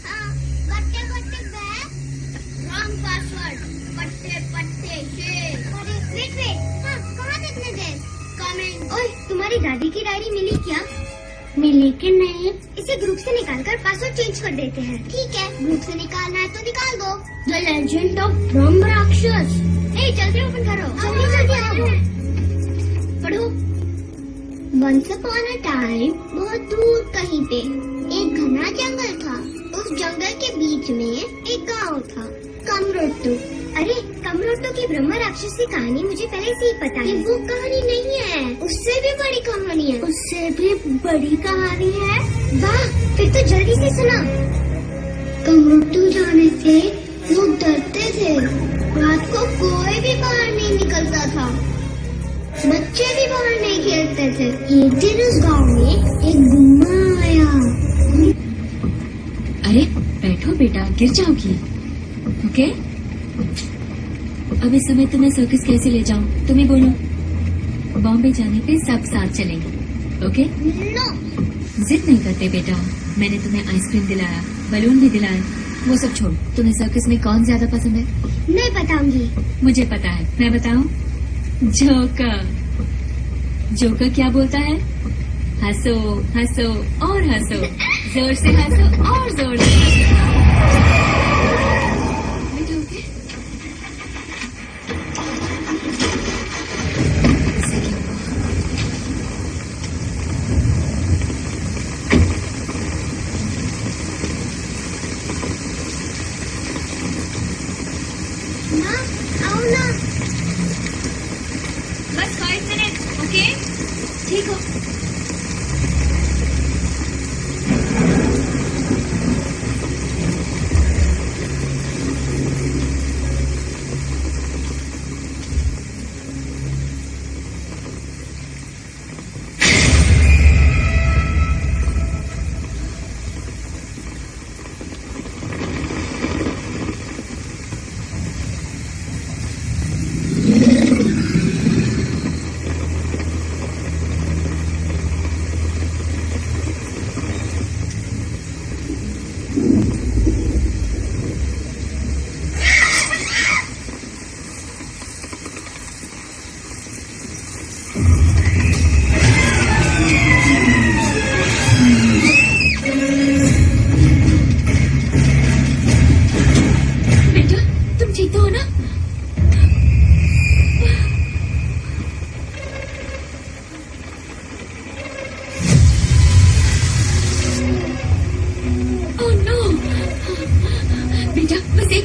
हाँ, कट्टे कट्टे बैग, रॉन्ग पासवर्ड, पट्टे पट्टे शेर। अरे वेट, हाँ कहाँ देखने दे? कमेंट। ओए तुम्हारी दादी की डायरी मिली क्या? मिली कि नहीं? इसे ग्रुप से निकालकर पासवर्ड चेंज कर देते हैं। ठीक है, ग्रुप से निकालना है तो निकाल दो। द लेजेंड ऑफ ब्रह्म राक्षस। जल्दी ओपन करो, जल्दी जल्दी आओ, पढ़ो। Once upon a time, बहुत दूर कहीं पे एक घना जंगल था। उस जंगल के बीच में एक गांव था, कमरोट्टू। अरे कमरोट्टू की ब्रह्म राक्षस की कहानी मुझे पहले से ही पता है। वो कहानी नहीं है, उससे भी बड़ी कहानी है। उससे भी बड़ी कहानी है? वाह, फिर तो जल्दी से सुना। कमरोट्टू जाने से लोग डरते थे। रात को कोई भी बाहर नहीं निकलता था, बच्चे भी बाहर नहीं खेलते थे। एक दिन उस गांव में एक गुम्मा आया। अरे बैठो बेटा, गिर जाओगी। ओके, अब इस समय तुम्हें सर्कस कैसे ले जाऊं? तुम्हें बोलो। बॉम्बे जाने पे सब साथ चलेंगे। ओके? नो, जिद नहीं करते बेटा। मैंने तुम्हें आइसक्रीम दिलाया, बलून भी दिलाया। वो सब छोड़, तुम्हें सर्कस में कौन ज्यादा पसंद है? नहीं बताऊंगी। मुझे पता है, मैं बताऊं? जोकर। जोकर क्या बोलता है? हंसो हंसो और हंसो, जोर से हंसो और जोर से हंसो। बेटा ओके? माँ आओ ना। बस 5 मिनट, ओके? ठीक हो?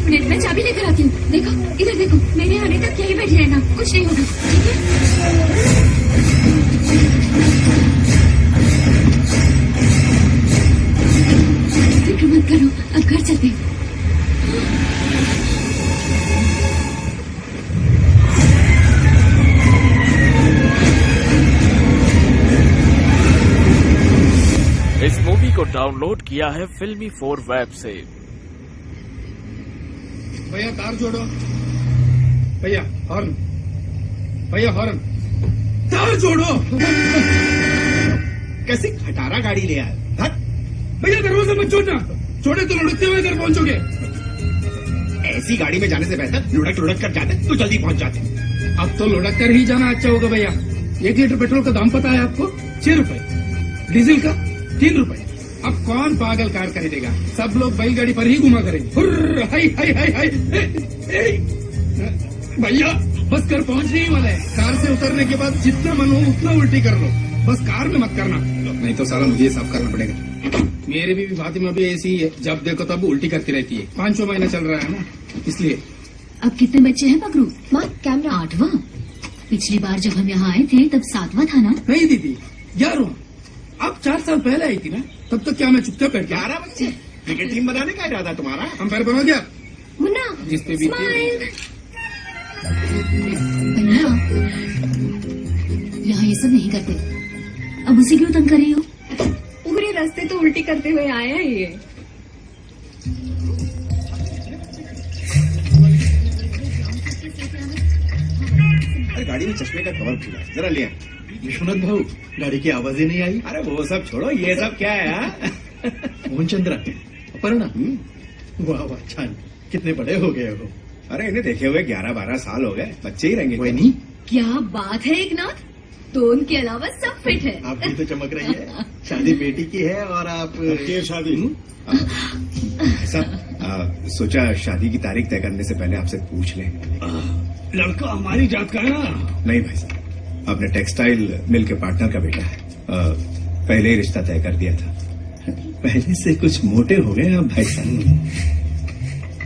मैं चाबी लेकर आती हूँ। देखो इधर देखो, मेरे आने तक यही बैठी रहना, कुछ नहीं होगा, ठीक है? फिक्र मत करो, अब घर चलते हैं। इस मूवी को डाउनलोड किया है फिल्मी 4 वेब से। भैया कार जोड़ो, भैया हॉर्न, भैया हॉर्न, कार जोड़ो। कैसी खटारा गाड़ी ले आए? भैया दरवाजा मत छोड़ना, छोड़े तो लुढ़कते हुए घर पहुंचोगे। ऐसी गाड़ी में जाने से बेहतर लुढ़क लुढ़क कर जाते तो जल्दी पहुंच जाते। अब तो लुढ़क कर ही जाना अच्छा होगा भैया। 1 लीटर पेट्रोल का दाम पता है आपको? 6 रुपए, डीजल का 3 रुपए। अब कौन पागल कार खरीदेगा? सब लोग बैलगाड़ी पर ही घुमा करेंगे। हुर्र, हाय हाय हाय हाय। भैया बस कर पहुंचने ही वाला है। कार से उतरने के बाद जितना मन हो उतना उल्टी कर लो, बस कार में मत करना, नहीं तो साला मुझे साफ करना पड़ेगा। मेरे भी फातिमा भी ऐसी ही है, जब देखो तब उल्टी करती रहती है। 5वां महीना चल रहा है ना, इसलिए। अब कितने बच्चे हैं पकड़ू? माँ कैमरा। 8वां। पिछली बार जब हम यहाँ आए थे तब 7वां था ना? नहीं दीदी, 11वां। अब 4 साल पहले आई थी ना, तब तक क्या मैं चुपचाप बैठ गया? 11 बच्चे। क्रिकेट टीम बनाने का इरादा तुम्हारा? अंपायर बनो क्या? मुन्ना जिस पे भी स्माइल। भैया यहाँ ये सब नहीं करते, अब उसे क्यों तंग कर रही हो? पूरे रास्ते तो उल्टी करते हुए आया है ये। अरे गाड़ी में चश्मे का कवर खुला, जरा ले आ। विश्वनाथ भाऊ, गाड़ी की आवाज ही नहीं आई। अरे वो सब छोड़ो, ये सब क्या है? मोहन चंद्रा, अपर्णा, वाह वाह, छान, कितने बड़े हो गए हो। अरे इन्हें देखे हुए 11-12 साल हो गए, बच्चे ही रहेंगे। कोई नहीं, क्या बात है एकनाथ, टोन के अलावा सब फिट है। आप भी तो चमक रही है। शादी बेटी की है और आप शादी ऐसा सोचा शादी की तारीख तय करने से पहले आपसे पूछ लें। लड़का हमारी जात का है ना? नहीं भाई साहब, आपने टेक्सटाइल मिल के पार्टनर का बेटा है। पहले ही रिश्ता तय कर दिया था। पहले से कुछ मोटे हो गए आप भाई साहब।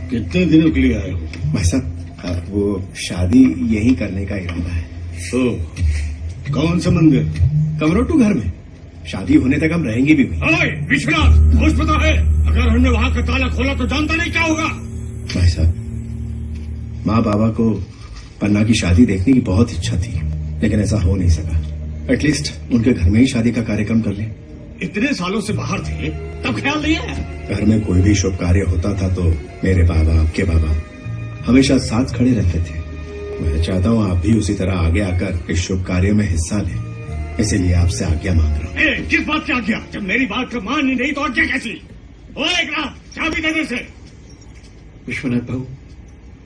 कितने दिनों के लिए आए हो? भाई साहब वो शादी यही करने का इरादा है। कौन सा मंदिर? कमरोटू घर में। शादी होने तक हम रहेंगे भी वहीं। अरे विश्वनाथ, कुछ पता है? अगर हमने वहाँ का ताला खोला तो जानता नहीं क्या होगा। भाई साहब, माँ बाबा को पन्ना की शादी देखने की बहुत इच्छा थी, लेकिन ऐसा हो नहीं सका। एटलीस्ट उनके घर में ही शादी का कार्यक्रम कर लें। इतने सालों से बाहर थे, तब ख्याल नहीं आया? घर में कोई भी शुभ कार्य होता था तो मेरे बाबा, आपके बाबा हमेशा साथ खड़े रहते थे। मैं चाहता हूँ आप भी उसी तरह आगे आकर इस शुभ कार्य में हिस्सा लें, इसीलिए आपसे आज्ञा मांग रहा हूँ। किस बात की आज्ञा? जब मेरी बात को मान ही नहीं तो आज्ञा कैसी? चाबी देने से। विश्वनाथ भाऊ,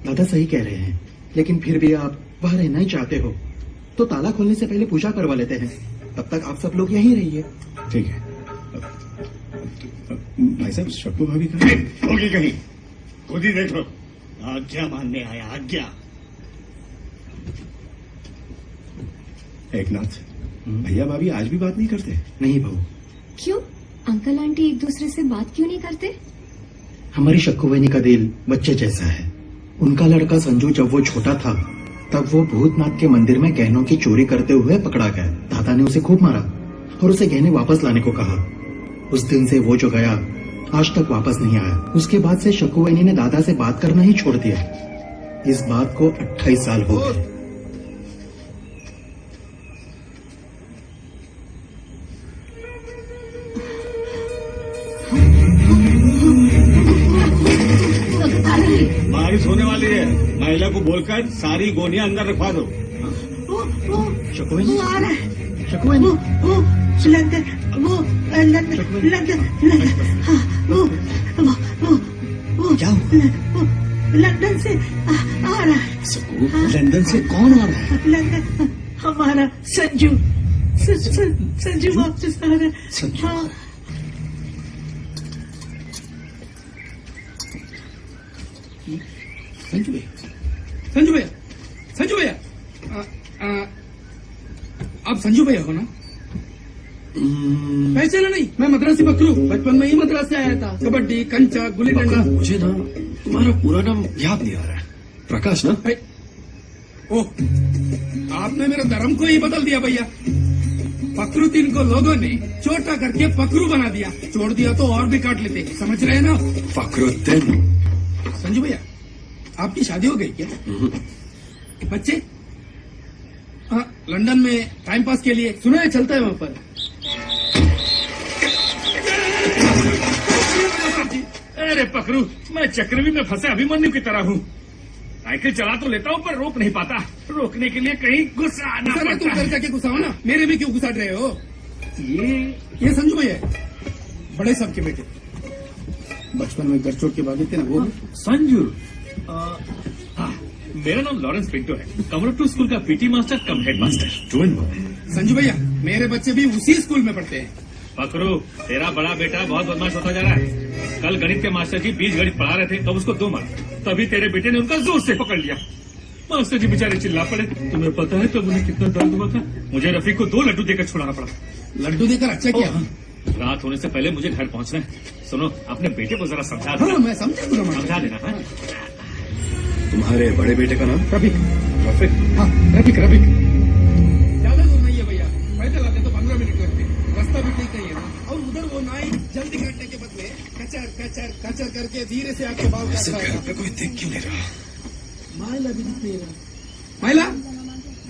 दादा सही कह रहे हैं, लेकिन फिर भी आप वहाँ रहना ही चाहते हो तो ताला खोलने से पहले पूजा करवा लेते हैं। तब तक आप सब लोग यहीं रहिए। ठीक है भाई साहब, शक्कू भाभी का होगी कहीं, खुद ही देख लो। आज्ञा मानने आया, आज्ञा। एकनाथ, भैया भाभी आज भी बात नहीं करते? नहीं भाऊ, क्यों? अंकल आंटी एक दूसरे से बात क्यों नहीं करते? हमारी शक्कुवैनी का दिल बच्चे जैसा है। उनका लड़का संजू जब वो छोटा था तब वो भूतनाथ के मंदिर में गहनों की चोरी करते हुए पकड़ा गया। दादा ने उसे खूब मारा और उसे गहने वापस लाने को कहा। उस दिन से वो जो गया आज तक वापस नहीं आया। उसके बाद से शक्कुवैनी ने दादा से बात करना ही छोड़ दिया। इस बात को 28 साल हो गए। बारिश होने वाली है, महिला को बोलकर सारी गोनियां अंदर रखवा दो। शक्कुवैनी, वो आ रहा है। शक्कुवैनी, वो लंदन, लंदन, वो क्या लंदन से आ रहा है। लंदन से कौन आ रहा है? लंदन हमारा संजू, संजू वापस आ रहा है। संजू, हाँ। संजू भैया, संजू भैया, संजू भैया, आप संजू भैया हो ना? पहचाना नहीं? मैं मद्रासी बकरू, बचपन में ही मद्रास से आया था। कबड्डी, कंचा, गुल्ली डंडा। मुझे ना तुम्हारा पूरा नाम याद नहीं आ रहा है। प्रकाश ना? ओह, आपने मेरे धर्म को ही बदल दिया भैया। फकरुद्दीन को लोगों ने छोटा करके फकरू बना दिया। छोड़ दिया तो और भी काट लेते, समझ रहे हैं ना? फकरुद्दीन। संजू भैया, आपकी शादी हो गई क्या? बच्चे? हाँ, लंदन में टाइम पास के लिए सुना है चलता है वहाँ पर। अरे पकड़ू, मैं चक्रवी में फंसे अभिमन्यु की तरह हूँ। साइकिल चला तो लेता हूँ पर रोक नहीं पाता। रोकने के लिए कहीं गुस्सा आना पड़ता है। तुम कर जाके गुस्सा हो ना, मेरे भी क्यों गुस्सा रहे हो? ये संजू भैया बड़े साहब के बेटे, बचपन में गठचोट के बाद थे ना वो। संजू, मेरा नाम लॉरेंस पिंटो है। कमरोटू स्कूल का पीटी मास्टर कम हेड मास्टर। संजू भैया, मेरे बच्चे भी उसी स्कूल में पढ़ते हैं। पकड़ो, तेरा बड़ा बेटा बहुत बदमाश होता जा रहा है। कल गणित के मास्टर जी बीज गणित पढ़ा रहे थे, तब उसको 2 मारा। तभी तेरे बेटे ने उनका जोर से पकड़ लिया। मास्टर जी बेचारे चिल्ला पड़े। तुम्हें पता है तब उन्हें कितना दर्द हुआ था? मुझे रफीक को 2 लड्डू देकर छुड़ाना पड़ा। लड्डू देकर अच्छा किया। रात होने से पहले मुझे घर पहुंचना है। सुनो, अपने बेटे को जरा समझा हाँ, देना। मैं समझा देना। हाँ? तुम्हारे बड़े बेटे का नाम? रफीक। रफीक। हाँ, रफीक। ज्यादा दूर नहीं है भैया, पैदल आते तो 15 मिनट लगते। रास्ता भी ठीक नहीं है ना। और उधर वो नाई जल्दी काटने के बदले कचर करके धीरे से आके बाल काटता है। कोई देख क्यों नहीं रहा? माइला भी दिख नहीं रहा।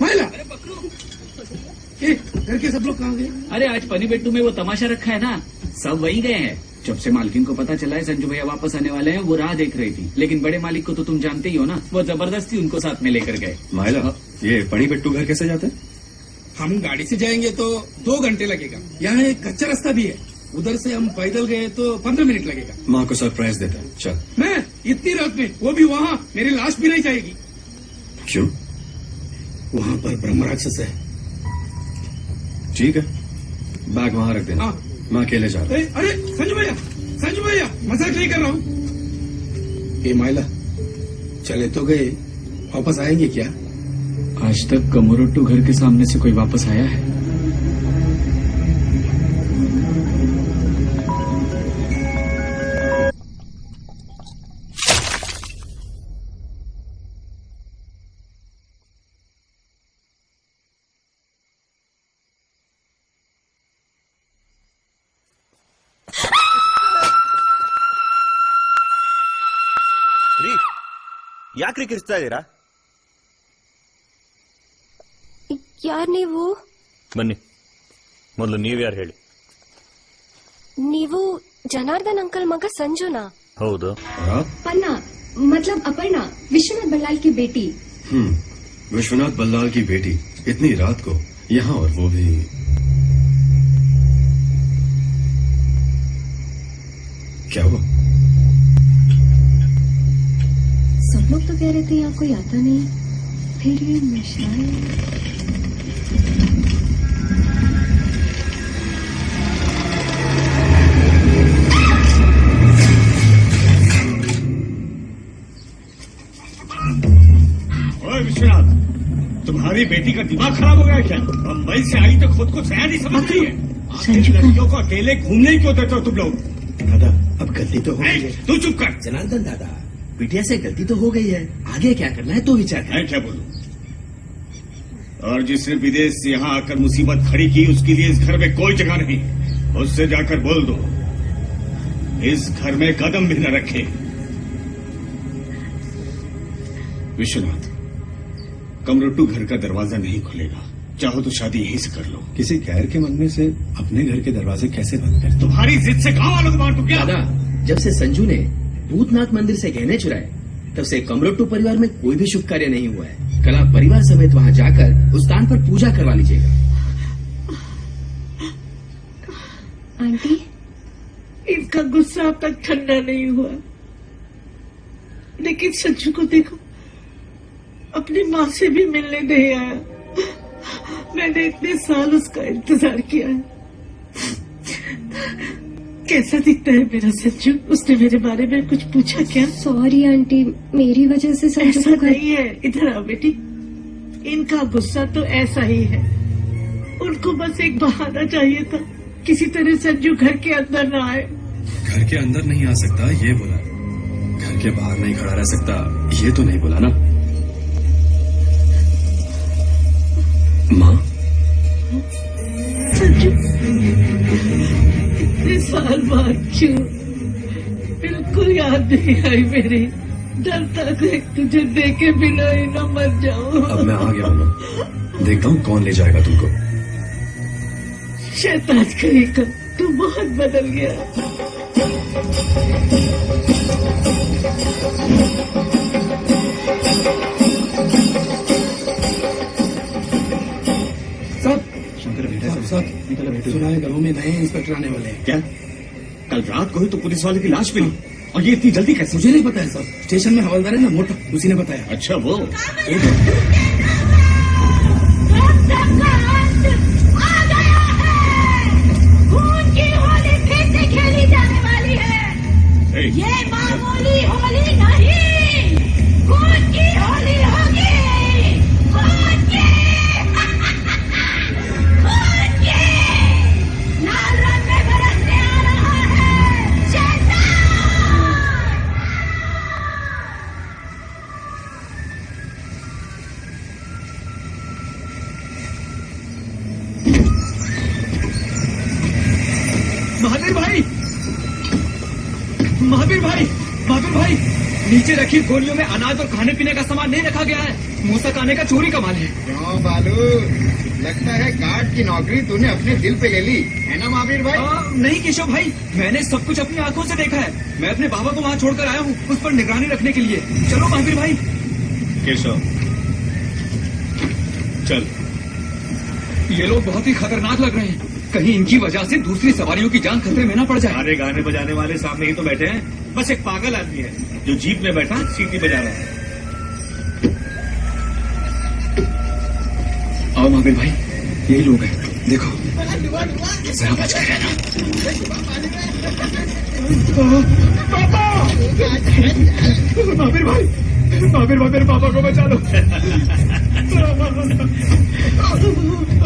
माइला, घर के सब लोग कहाँ गए? अरे आज पनीबेट्टू में वो तमाशा रखा है ना, सब वहीं गए हैं। जब से मालकिन को पता चला है संजू भैया वापस आने वाले हैं, वो राह देख रही थी। लेकिन बड़े मालिक को तो तुम जानते ही हो ना, वो जबरदस्ती उनको साथ में लेकर गए। माइला, ये पड़ी बिट्टू घर कैसे जाते हैं? हम गाड़ी से जाएंगे तो 2 घंटे लगेगा। यहाँ एक कच्चा रास्ता भी है, उधर से हम पैदल गए तो 15 मिनट लगेगा। माँ को सरप्राइज देता है। चल। मैं इतनी रात में, वो भी वहाँ, मेरी लाश भी नहीं जाएगी। क्यों? वहाँ पर ब्रह्म राक्षस है। ठीक है, बैग वहाँ रख देना। हाँ। मैं अकेले जा रहा हूँ। अरे संजू भैया मजाक नहीं कर रहा हूँ। ये माइला चले तो गए, वापस आएंगे क्या? आज तक कमोरोट्टू घर के सामने से कोई वापस आया है? ಯಾಕ್ರಿ ಕಿರ್ಚ್ತಾ ಇದ್ದೀರಾ? ಯಾರ್ ನೀವು? ಬನ್ನಿ, ಮೊದಲು ನೀವ್ಯಾರು ಹೇಳಿ. ನೀವು ಜನಾರ್ದನ್ ಅಂಕಲ್ ಮಗ ಸಂಜುನಾ? ಹೌದು. पन्ना मतलब अपर्णा, विश्वनाथ बल्लाल की बेटी. विश्वनाथ बल्लाल की बेटी इतनी रात को यहाँ, और वो भी क्या हुआ? सब लोग तो कह रहे थे यहाँ कोई आता नहीं, फिर ये मिशाइल. ओए विश्वनाथ, तुम्हारी बेटी का दिमाग खराब हो गया क्या? मुंबई से आई तो खुद को सया नहीं समझ रही है? लड़कियों को अकेले घूमने ही क्यों देते हो तुम लोग? दादा अब गलती तो हो गई है। तू चुप कर। जनार्दन दादा, बिटिया से गलती तो हो गई है, आगे क्या करना है तो विचार कर। मैं क्या बोलूं? और जिसने विदेश से यहाँ आकर मुसीबत खड़ी की, उसके लिए इस घर में कोई जगह नहीं। उससे जाकर बोल दो इस घर में कदम भी न रखे। विश्वनाथ, कमरोट्टू घर का दरवाजा नहीं खुलेगा। चाहो तो शादी यहीं से कर लो। किसी गैर के मंगने से अपने घर के दरवाजे कैसे बंद करते? तुम्हारी जिद से गांव वालों को मार गया। दादा, जब से संजू ने भूतनाथ मंदिर से गहने चुराए, तब से कमरोट्टू परिवार में कोई भी शुभ कार्य नहीं हुआ है। कल आप परिवार समेत वहाँ जाकर उस स्थान पर पूजा करवा लीजिएगा। आंटी, इनका गुस्सा अब तक ठंडा नहीं हुआ, लेकिन संजू को देखो, अपनी माँ से भी मिलने नहीं आया। मैंने इतने साल उसका इंतजार किया है। कैसा दिखता है मेरा संजू? उसने मेरे बारे में कुछ पूछा क्या? सॉरी आंटी, मेरी वजह से संजू ऐसा को घर. नहीं है, इधर आओ बेटी। इनका गुस्सा तो ऐसा ही है, उनको बस एक बहाना चाहिए था, किसी तरह संजू घर के अंदर न आए। घर के अंदर नहीं आ सकता ये बोला, घर के बाहर नहीं खड़ा रह सकता ये तो नहीं बोला ना। माँ, संजू इतने साल बाद क्यों? बिल्कुल याद नहीं आई मेरी। डरता था तुझे देखे बिना ही न मर जाऊं। अब मैं आ गया हूँ माँ, देखता हूँ कौन ले जाएगा तुमको। शैतान करेगा, तू बहुत बदल गया। सुना है गाँव में नए इंस्पेक्टर आने वाले हैं। क्या? कल रात को ही तो पुलिस वाले की लाश मिली, और ये इतनी जल्दी कैसे? मुझे नहीं पता है सर, स्टेशन में हवलदार है ना मोटा, उसी ने बताया। अच्छा वो खून की होली फिर से खेली जाने वाली है। ये मामूली होली नहीं, खून की होली होगी। खून की खून की लाल रंग में बरसने आ रहा है शैतान। महावीर भाई, महावीर भाई, महावीर भाई, नीचे रखी गोलियों में अनाज और खाने पीने का सामान नहीं रखा गया है। मूसक आने का चोरी का माल है। क्यों बालू, लगता है गार्ड की नौकरी तूने अपने दिल पे ले ली है ना महावीर भाई? नहीं केशव भाई, मैंने सब कुछ अपनी आंखों से देखा है। मैं अपने बाबा को वहाँ छोड़कर आया हूँ, उस पर निगरानी रखने के लिए। चलो महावीर भाई। केशव चल, ये लोग बहुत ही खतरनाक लग रहे हैं। कहीं इनकी वजह से दूसरी सवारियों की जान खतरे में ना पड़ जाए। सारे गाने बजाने वाले सामने ही तो बैठे हैं, बस एक पागल आदमी है जो जीप में बैठा सीटी बजा रहा है। आओ महावीर भाई, यही लोग हैं, देखो जरा बच कर रहना। महावीर भाई, महावीर भाई, मेरे पापा को बचा लो।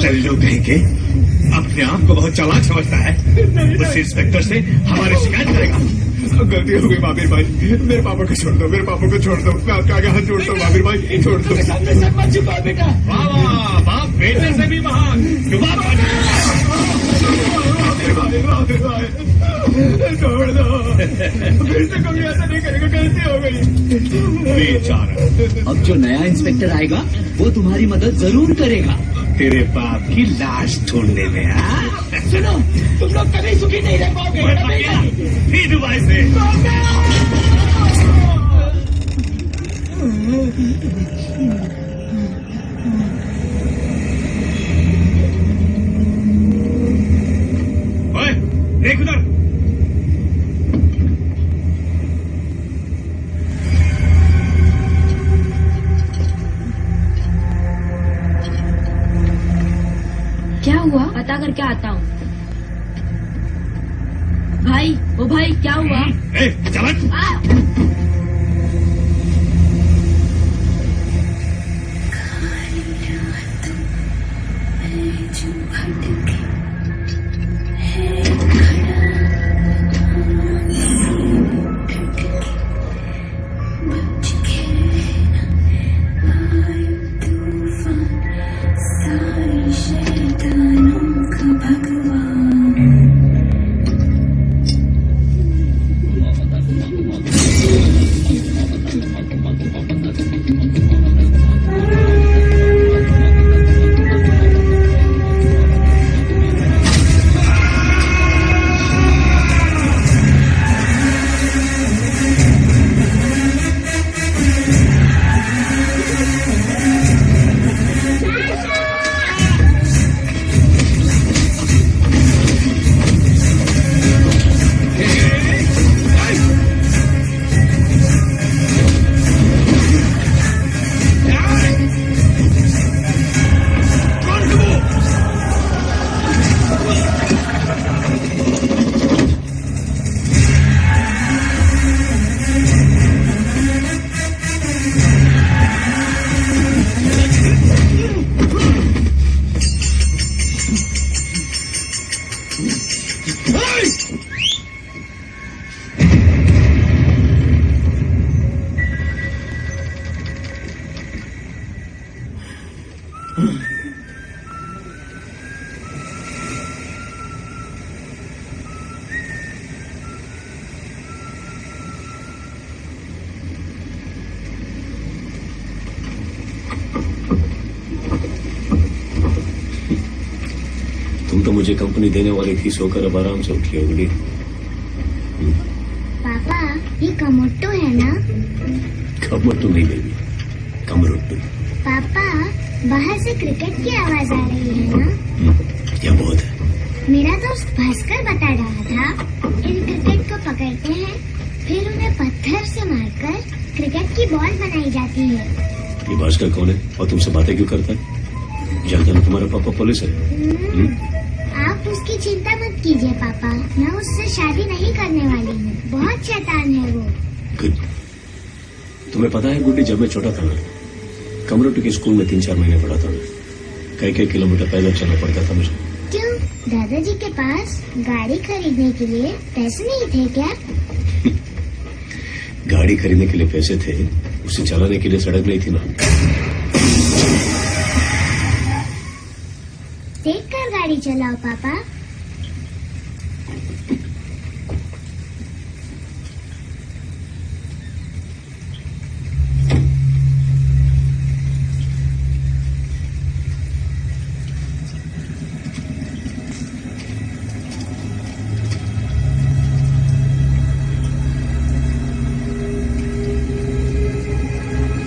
चलो कहीं के अपने आप को बहुत चालाक समझता है, उस इंस्पेक्टर से हमारी शिकायत करेगा। गलती हो गई महावीर भाई, मेरे पापा को छोड़ दो, मेरे पापा को छोड़ दो, मैं आपके आगे हाथ जोड़ता हूँ महावीर भाई, छोड़ दो। वाह वाह, बाप बेटे से भी महान। छोड़ दो, फिर से कभी ऐसा नहीं करेगा, गलती हो गई। बेचारा, अब जो नया इंस्पेक्टर आएगा वो तुम्हारी मदद जरूर करेगा। तेरे बाप की लाश ढूंढने में। सुनो, तुम लोग कभी सुखी नहीं रह पाओगे। दुबई से ओए, देख उधर। क्या हुआ? पता करके आता हूँ। भाई, ओ भाई, क्या हुआ? ए, चलन। तुम तो मुझे कंपनी देने वाली थी, सोकर अब आराम से उठी होगी। पापा, ये कमोट्टो है ना? कमोट्टो नहीं बेबी, कमरोट्टो। पापा, बाहर से क्रिकेट की आवाज आ रही है ना? क्या बहुत है? मेरा दोस्त भास्कर बता रहा था, इन क्रिकेट को पकड़ते हैं, फिर उन्हें पत्थर से मारकर क्रिकेट की बॉल बनाई जाती है। ये भास्कर कौन है और तुमसे बातें क्यों करता है? जानता ना तुम्हारा पापा पुलिस है। आप उसकी चिंता मत कीजिए पापा, मैं उससे शादी नहीं करने वाली हूँ, बहुत शैतान है वो। गुड। तुम्हें पता है गुड्डी, जब मैं छोटा था ना, कमरोटी के स्कूल में 3-4 महीने पढ़ा था मैं। कई किलोमीटर पैदल चलना पड़ता था मुझे। क्यों, दादाजी के पास गाड़ी खरीदने के लिए पैसे नहीं थे क्या? गाड़ी खरीदने के लिए पैसे थे, उसे चलाने के लिए सड़क नहीं थी ना। देख कर गाड़ी चलाओ पापा।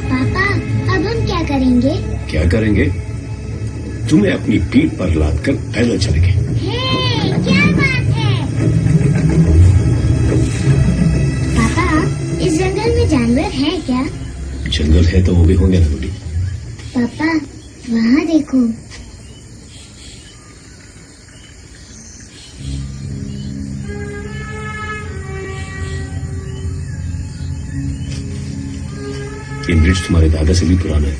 पापा, अब हम क्या करेंगे? क्या करेंगे? तुम्हें अपनी पीठ पर लाद कर पैदल चलेंगे। हे! जंगल है तो वो भी होंगे ना गुड्डी। पापा वहाँ देखो। ये ब्रिज तुम्हारे दादा से भी पुराना है।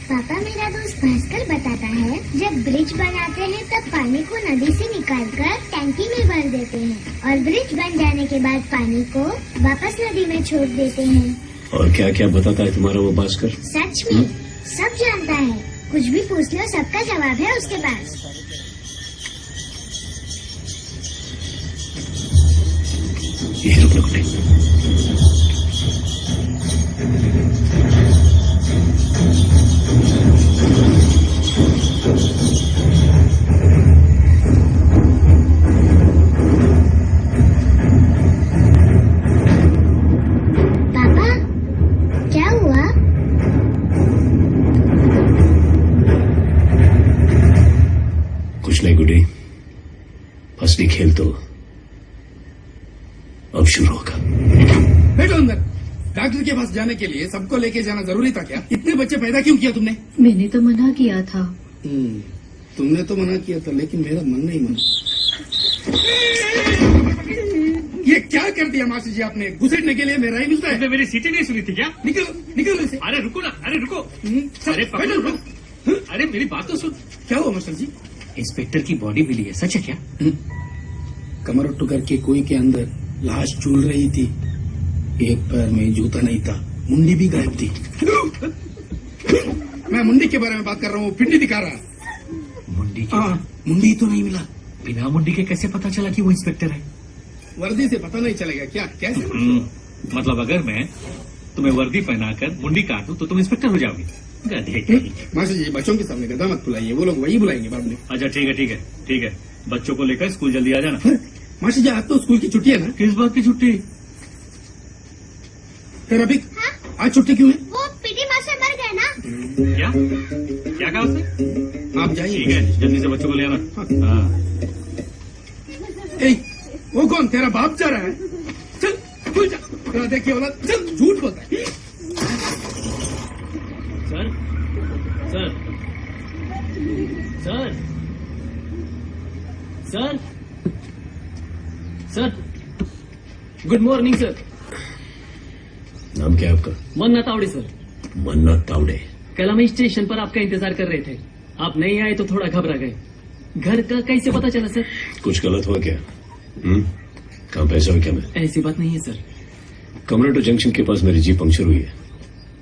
पापा मेरा दोस्त भास्कर बताता है जब ब्रिज बनाते हैं तब पानी को नदी से निकालकर टैंकी में भर देते हैं और ब्रिज बन जाने के बाद पानी को वापस नदी में छोड़ देते हैं। और क्या क्या बताता है तुम्हारा वो भास्कर? सच में सब जानता है, कुछ भी पूछ लो सबका जवाब है उसके पास। ये रुक गुड्डी। पापा क्या हुआ? कुछ नहीं गुड्डी, असली खेल तो अब शुरू होगा। बैठो अंदर। डॉक्टर के पास जाने के लिए सबको लेके जाना जरूरी था क्या? इतने बच्चे पैदा क्यों किया तुमने? मैंने तो मना किया था। तुमने तो मना किया था लेकिन मेरा मन नहीं माना। ये क्या कर दिया मास्टर जी आपने? घुसेड़ने के लिए मेरा ही मिलता है। मेरी सीटें नहीं सुनी थी क्या? निकलो निकलो ऐसे। अरे रुको ना, अरे रुको। अरे बैठो, पकड़ो, बैठो। अरे मेरी बात तो सुन। क्या हुआ मास्टर जी? इंस्पेक्टर की बॉडी मिली है, सच है क्या? कमरोट्टू करके कुएं के अंदर लाश झूल रही थी। एक पैर में जूता नहीं था, मुंडी भी गायब थी। मैं मुंडी के बारे में बात कर रहा हूँ, पिंडी दिखा रहा। मुंडी हाँ, मुंडी तो नहीं मिला। बिना मुंडी के कैसे पता चला कि वो इंस्पेक्टर है? वर्दी से पता नहीं चलेगा क्या? कैसे? मतलब अगर मैं तुम्हें वर्दी पहनाकर मुंडी काट दूं तो तुम इंस्पेक्टर हो जाओगे? गधे कहीं। मास्टर जी बच्चों के सामने गधा मत बुलाइए, वो लोग वही बुलाएंगे बाद में। अच्छा ठीक है ठीक है ठीक है, बच्चों को लेकर स्कूल जल्दी आ जाना। मास्टर जी आज तो स्कूल की छुट्टी है ना? किस बात की छुट्टी? तेरा भी आज छुट्टी क्यों है? वो पीटी मास्टर मर गए ना। क्या क्या कहा उसने? आप जाइए। ठीक है, जल्दी से बच्चों को ले आना। हाँ। ए, वो कौन? तेरा बाप जा रहा है? चल खुल जा। तेरा देखिए वाला चल, झूठ बोलता है। Sir sir sir sir sir good morning sir. नाम क्या है आपका? मन्ना तावड़े सर। मन्ना तावड़े। कल हम स्टेशन पर आपका इंतजार कर रहे थे, आप नहीं आए तो थोड़ा घबरा गए। घर का कैसे पता चला सर? कुछ गलत हुआ क्या? कहाँ पैसा हो क्या? मैं ऐसी बात नहीं है सर। कमरोटो जंक्शन के पास मेरी जीप पंक्चर हुई है,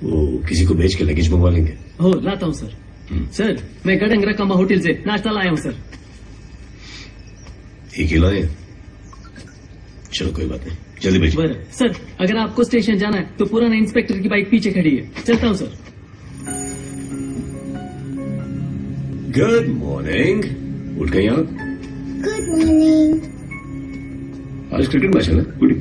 वो किसी को भेज के लगेज मंगवा लेंगे। हो लाता हूँ सर। सर मैं गडंग रकमा होटल से नाश्ता लाया हूँ सर। एक ही लाए? चलो कोई बात नहीं, जल्दी भेजिए। बरं सर, अगर आपको स्टेशन जाना है तो पुराना इंस्पेक्टर की बाइक पीछे खड़ी है, चलता हूँ सर। Good morning. उठ गई आप? Good morning. आज क्रिकेट मैच है ना गुडी?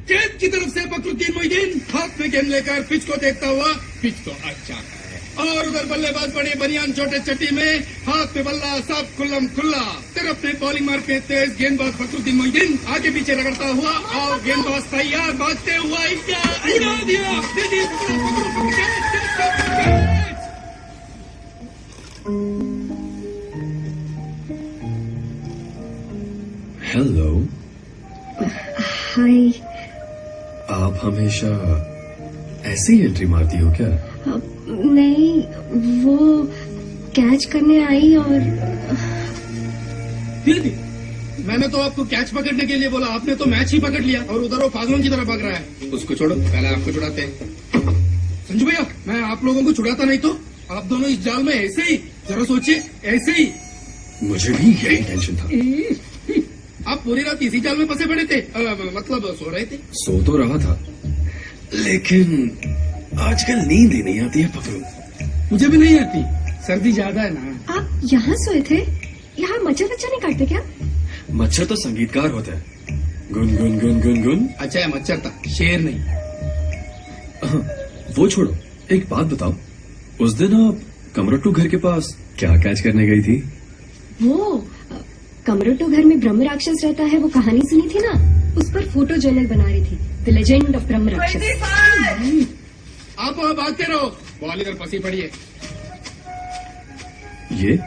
कैद की तरफ से फखरुद्दीन मोइदीन हाथ में गेंद लेकर पिच को देखता हुआ। पिच तो अच्छा है और उधर बल्लेबाज बड़े बनियान छोटे चट्टी में, हाथ में बल्ला सब खुल्लम खुल्ला। तरफ में बॉलिंग मारते तेज गेंदबाज फखरुद्दीन मोइदीन आगे पीछे रगड़ता हुआ और गेंदबाज तैयार भागते हुआ इंडिया उड़ा दिया। हेलो। हाय। आप हमेशा ऐसे ही एंट्री मारती हो क्या? नहीं, वो कैच करने आई और मैंने तो आपको कैच पकड़ने के लिए बोला, आपने तो मैच ही पकड़ लिया और उधर वो पागलों की तरह भाग रहा है। उसको छोड़ो, पहले आपको छुड़ाते हैं। संजू भैया, मैं आप लोगों को छुड़ाता नहीं तो आप दोनों इस जाल में ऐसे ही, जरा सोचिए, ऐसे ही। मुझे भी यही टेंशन था। आप पूरी रात इसी जाल में फंसे पड़े थे, मतलब सो रहे थे? सो तो रहा था, लेकिन आजकल नींद ही नहीं आती है पकड़ो। मुझे भी नहीं आती, सर्दी ज्यादा है ना। आप यहाँ सोए थे? यहाँ मच्छर बच्चा नहीं काटते क्या? मच्छर तो संगीतकार होता है, गुन गुन गुन गुन गुन। अच्छा है, मच्छर था, शेर नहीं। वो छोड़ो, एक बात बताओ, उस दिन आप कमरोट्टू घर के पास क्या कैच करने गई थी? वो कमरोट्टू घर में ब्रह्म राक्षस रहता है, वो कहानी सुनी थी ना, उस पर फोटो जर्नल बना रही थी, द लेजेंड ऑफ ब्रह्म राक्षस। आप वहाँ भागते रहो, बॉल इधर फंसी पड़ी है। ये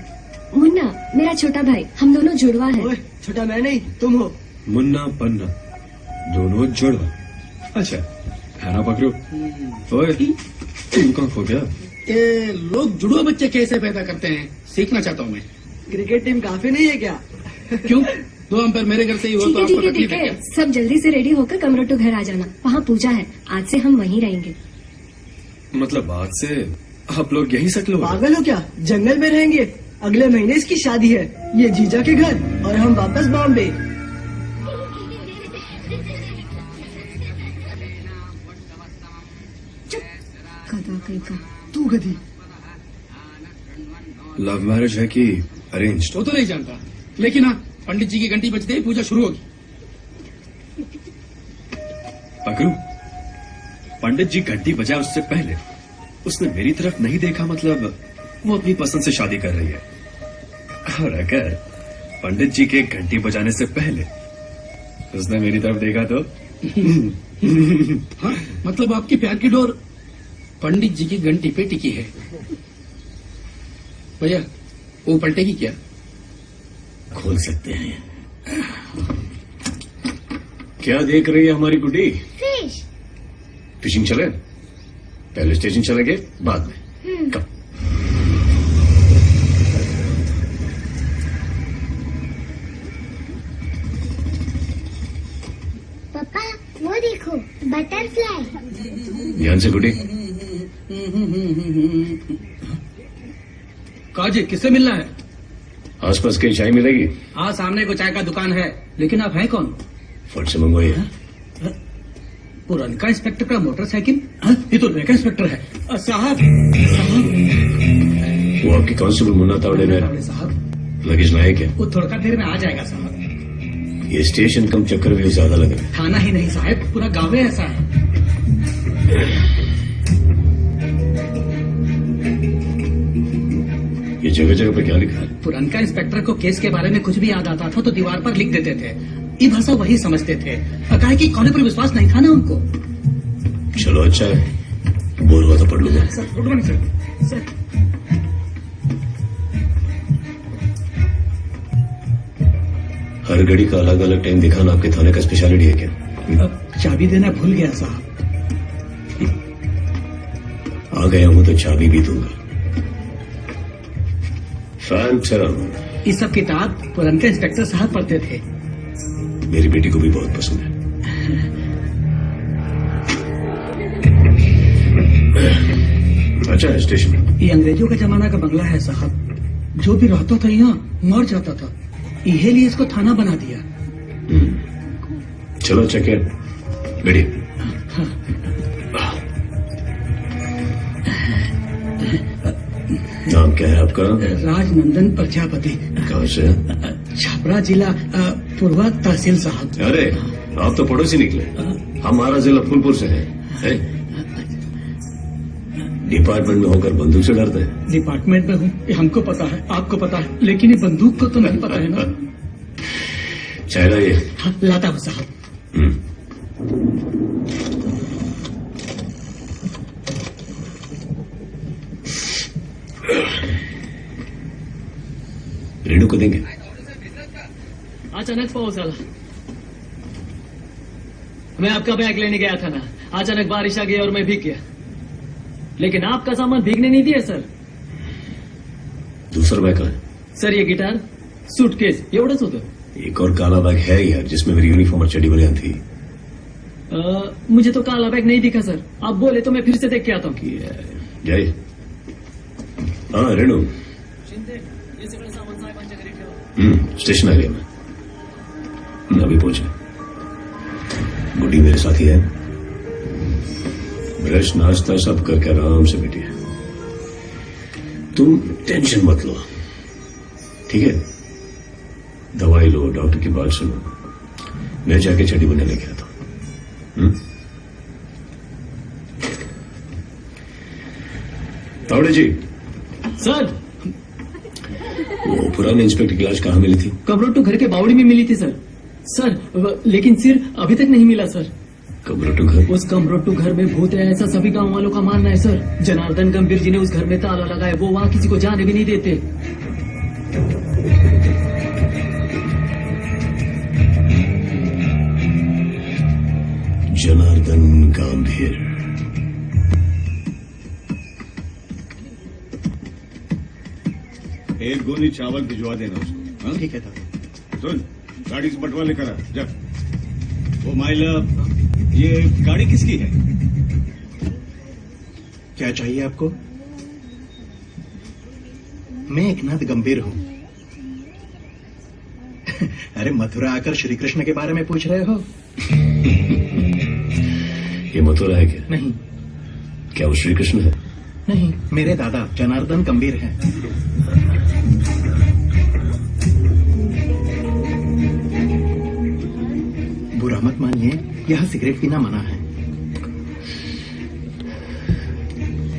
मुन्ना मेरा छोटा भाई, हम दोनों जुड़वा है। छोटा मैं नहीं, तुम हो। मुन्ना पन्ना दोनों जुड़वा। अच्छा है ना पकड़ो। ओए तू कहाँ खो गया? ये लोग जुड़वा बच्चे कैसे पैदा करते हैं, सीखना चाहता हूँ मैं। क्रिकेट टीम काफी नहीं है क्या? क्यों? 2 अंपायर मेरे घर से ही हो ठीक तो है आपको ठीक है तकलीफ ठीक है है, क्या? सब जल्दी से रेडी होकर कमरोटो घर आ जाना, वहाँ पूजा है, आज से हम वहीं रहेंगे। मतलब आज से आप लोग यहीं सेटल हो गए? पागल हो क्या? जंगल में रहेंगे। अगले महीने इसकी शादी है, ये जीजा के घर और हम वापस बॉम्बे। गधा कहीं का। तू गधी। लव मैरिज है कि अरेंज? वो तो नहीं जानता, लेकिन हाँ पंडित जी की घंटी बजते ही पूजा शुरू होगी। पकड़ू पंडित जी घंटी बजाए उससे पहले उसने मेरी तरफ नहीं देखा, मतलब वो अपनी पसंद से शादी कर रही है। और अगर पंडित जी के घंटी बजाने से पहले उसने मेरी तरफ देखा तो हाँ, मतलब आपकी प्यार की डोर पंडित जी की घंटी पे टिकी है। भैया वो पलटेगी क्या? खोल सकते हैं। क्या देख रही है हमारी गुड्डी? फिश। फिशिंग चले? पहले स्टेशन चलेंगे बाद में। कब? पापा वो देखो, बटरफ्लाई। ध्यान से गुड्डी। काजी किससे मिलना है? आसपास कहीं चाय मिलेगी? हाँ सामने को चाय का दुकान है, लेकिन आप हैं कौन? फट से मंगवाइए। पुरनका इंस्पेक्टर का मोटरसाइकिल? ये तो नया इंस्पेक्टर है। साहब वो आपकी कांस्टेबल मुन्ना तावड़े ने साहब लगेज लाए क्या? वो थोड़ा देर में आ जाएगा साहब। ये स्टेशन कम चक्कर भी ज्यादा लग रहा है। थाना ही नहीं साहब, पूरा गाँव ऐसा है। ये जगह जगह पे क्या लिखा है? पुरनका इंस्पेक्टर को केस के बारे में कुछ भी याद आता था तो दीवार पर लिख देते थे। ये भाषा वही समझते थे। काहे कि कौन पर विश्वास नहीं था ना उनको। चलो अच्छा है, बोर हुआ तो पढ़ लूंगा। Sir good morning sir. Sir हर घड़ी का अलग अलग टाइम दिखाना आपके थाने का स्पेशलिटी है क्या? चाबी देना भूल गया साहब। आ गया हूं तो चाबी भी दूंगा। फैंटम ये सब किताब पुरनका इंस्पेक्टर साहब पढ़ते थे। मेरी बेटी को भी बहुत पसंद है। अच्छा है स्टेशन। ये अंग्रेजों का जमाना का बंगला है साहब। जो भी रहता था यहाँ मर जाता था, इहे लिए इसको थाना बना दिया। चलो चेक है बेटी। नाम क्या है आपका? राजनंदन प्रजापति। कहाँ से? छपरा जिला पूर्वा तहसील साहब। अरे आप तो पड़ोसी निकले। हमारा जिला फूलपुर से है? डिपार्टमेंट में होकर बंदूक से डरते हैं? डिपार्टमेंट में हूँ, ये हमको पता है, आपको पता है, लेकिन ये बंदूक को तो नहीं पता है ना। चाय लाइए। हाँ, लाता हूँ साहब। रेणु को देंगे? अचानक पाऊस आला। मैं आपका बैग लेने गया था ना, अचानक बारिश आ गई और मैं भीग गया, लेकिन आपका सामान भीगने नहीं दिया सर। दूसरा बैग है? सर ये गिटार, सूटकेस एवढंच होतं। एक और काला बैग है यार, जिसमें मेरी यूनिफॉर्म और चड्डी बनियान थी। मुझे तो काला बैग नहीं दिखा सर, आप बोले तो मैं फिर से देख के आता हूँ। जय। हाँ रेणु। हे सगळं सामान साहेबांच्या घरी ठेवा। स्टेशन आ गया मैं अभी पहुंचा। गुड्डी मेरे साथ ही है। ब्रश नाश्ता सब करके आराम से बैठी है। तुम टेंशन मत लो, ठीक है? दवाई लो, डॉक्टर की बात सुनो, मैं जाके चड्डी बना लेके आता हूं। तावड़े जी। सर वो पुराने इंस्पेक्टर की लाश कहाँ मिली थी? कमरोटू घर के बावड़ी में मिली थी सर। सर लेकिन सिर अभी तक नहीं मिला सर। कमरोटू घर? उस कमरोटू घर में भूत है ऐसा सभी गांव वालों का मानना है सर। जनार्दन गंभीर जी ने उस घर में ताला लगाया, वो वहाँ किसी को जाने भी नहीं देते। जनार्दन गंभीर। एक गोली चावल भिजवा देना उसको। हाँ? ठीक है दादा। सुन, गाड़ी से बंटवा लेकर आ जा। वो माइला, ये गाड़ी किसकी है? क्या चाहिए आपको? मैं एकनाथ गंभीर हूँ। अरे मथुरा आकर श्री कृष्ण के बारे में पूछ रहे हो? ये मथुरा है क्या? नहीं क्या वो श्री कृष्ण है? नहीं, मेरे दादा जनार्दन गंभीर हैं। बुरा मत मानिए, यहाँ सिगरेट पीना मना है।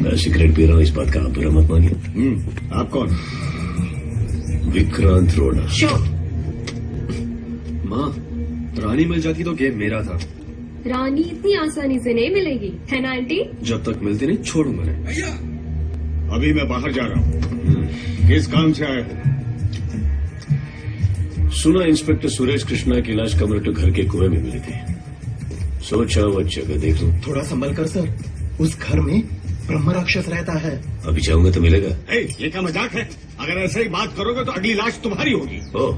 मैं सिगरेट पी रहा हूँ, इस बात का आप बुरा मत मानिए। आप कौन? विक्रांत रोड़ा। माँ, रानी मिल जाती तो गेम मेरा था। रानी इतनी आसानी से नहीं मिलेगी, है ना आंटी? जब तक मिलती नहीं छोड़ूंगा नहीं। भैया, अभी मैं बाहर जा रहा हूँ। किस काम से आए हो? सुना इंस्पेक्टर सुरेश कृष्णा की लाश कमरोटू घर के कुएं में मिली थी। सोचा वो जगह देख लूं। थोड़ा संभल कर सर, उस घर में ब्रह्म राक्षस रहता है। अभी जाऊंगा तो मिलेगा। ये क्या मजाक है? अगर ऐसे ही बात करोगे तो अगली लाश तुम्हारी होगी। ओ,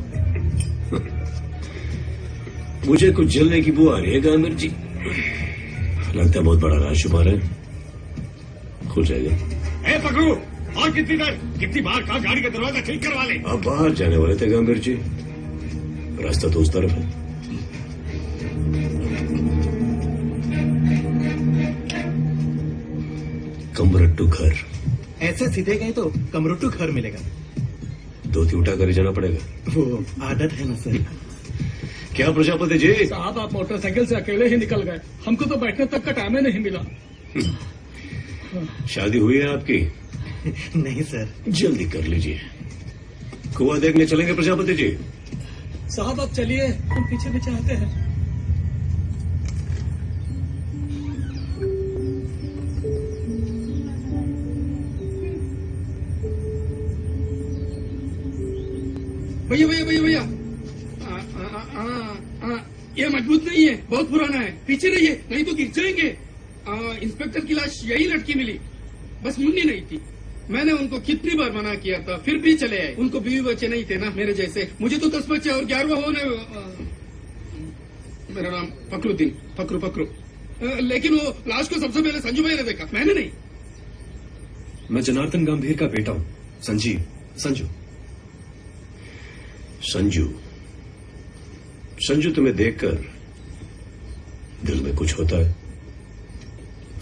मुझे कुछ जलने की बू आ रही है गंभीर जी। लगता है बहुत बड़ा राज छुपा रहे हैं। खुल जाएगा। पकड़ो, और कितनी देर? कितनी बार कहा गाड़ी का दरवाजा ठीक करवा ले। आप बाहर जाने वाले थे गंभीर जी, रास्ता तो उस तरफ है। कमरोटू घर। ऐसे सीधे गए तो कमरोटू घर मिलेगा। धोती उठा कर ही जाना पड़ेगा। वो आदत है ना सर। क्या प्रजापति जी? साहब आप मोटरसाइकिल से अकेले ही निकल गए, हमको तो बैठने तक का टाइम ही नहीं मिला। शादी हुई है आपकी? नहीं सर। जल्दी कर लीजिए। कुआं देखने चलेंगे प्रजापति जी? साहब आप चलिए, हम पीछे पीछे आते हैं। भैया भैया भैया भैया, ये मजबूत नहीं है, बहुत पुराना है। पीछे रहिए, नहीं तो गिर जाएंगे। इंस्पेक्टर की लाश यही लटकी मिली, बस मुन्नी नहीं थी। मैंने उनको कितनी बार मना किया था, फिर भी चले आए। उनको बीवी बच्चे नहीं थे ना मेरे जैसे। मुझे तो 10 बच्चे और 11वां होने। मेरा नाम फकरुद्दीन, फकरू फकरू। लेकिन वो लाश को सबसे पहले संजू भाई ने देखा, मैंने नहीं। मैं जनार्दन गंभीर का बेटा हूँ, संजीव। संजू संजू संजू, तुम्हें देखकर दिल में कुछ होता है?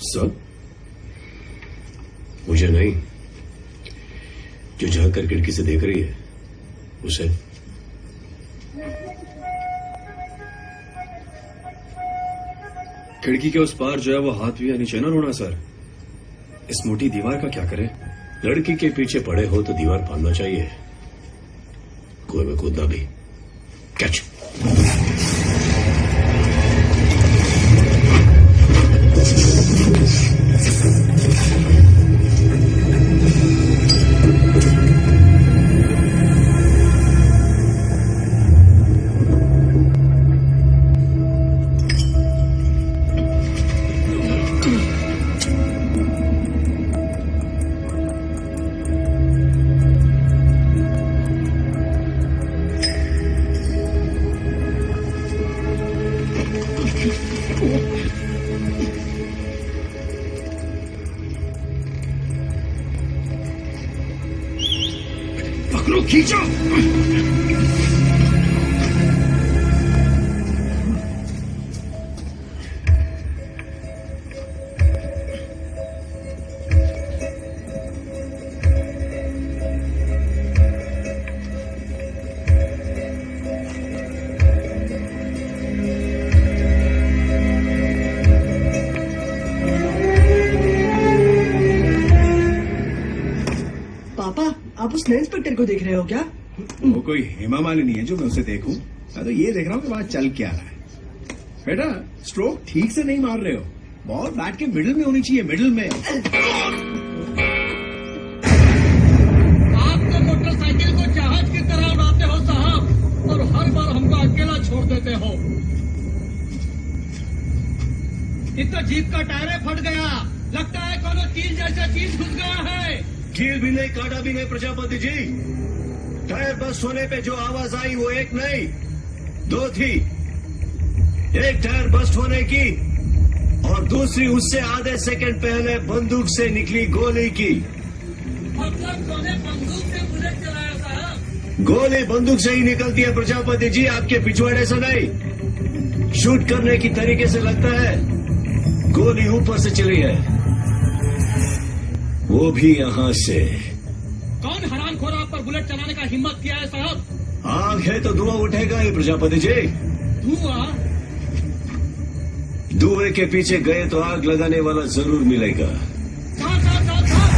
सब? मुझे नहीं, जो झांककर खिड़की से देख रही है उसे। खिड़की के उस पार जो है वो हाथ भी नीचे ना रोना सर। इस मोटी दीवार का क्या करें? लड़की के पीछे पड़े हो तो दीवार फाड़ना चाहिए, कुएं में कूदना भी। कैच। पकड़ो, खींचो। पापा, आप उस नए इंस्पेक्टर को देख रहे हो क्या? वो कोई हेमा मालिनी है जो मैं उसे देखूं? मैं तो ये देख रहा हूँ कि वहां चल क्या रहा है। बेटा स्ट्रोक ठीक से नहीं मार रहे हो, बॉल बैट के मिडिल में होनी चाहिए, मिडिल में। आप तो मोटरसाइकिल को जहाज की तरह उड़ाते हो साहब, और हर बार हमको अकेला छोड़ देते हो। इतना जीप का टायर फट गया, लगता है कोनो कील जैसा चीज घुस गया है। कील भी नहीं, काटा भी नहीं प्रजापति जी। टायर बस्ट होने पे जो आवाज आई वो एक नहीं, दो थी। एक टायर बस्ट होने की और दूसरी उससे आधे सेकंड पहले बंदूक से निकली गोली की। मतलब तूने बंदूक से बुलेट चलाया साहब? गोली बंदूक से ही निकलती है प्रजापति जी, आपके पिछवाड़े से नहीं। शूट करने की तरीके से लगता है गोली ऊपर से चली है, वो भी यहां से। कौन हरामखोर आप पर बुलेट चलाने का हिम्मत किया है साहब? आग है तो धुआं उठेगा ही प्रजापति जी। धुआं? धुएं के पीछे गए तो आग लगाने वाला जरूर मिलेगा। साहब साहब साहब साहब!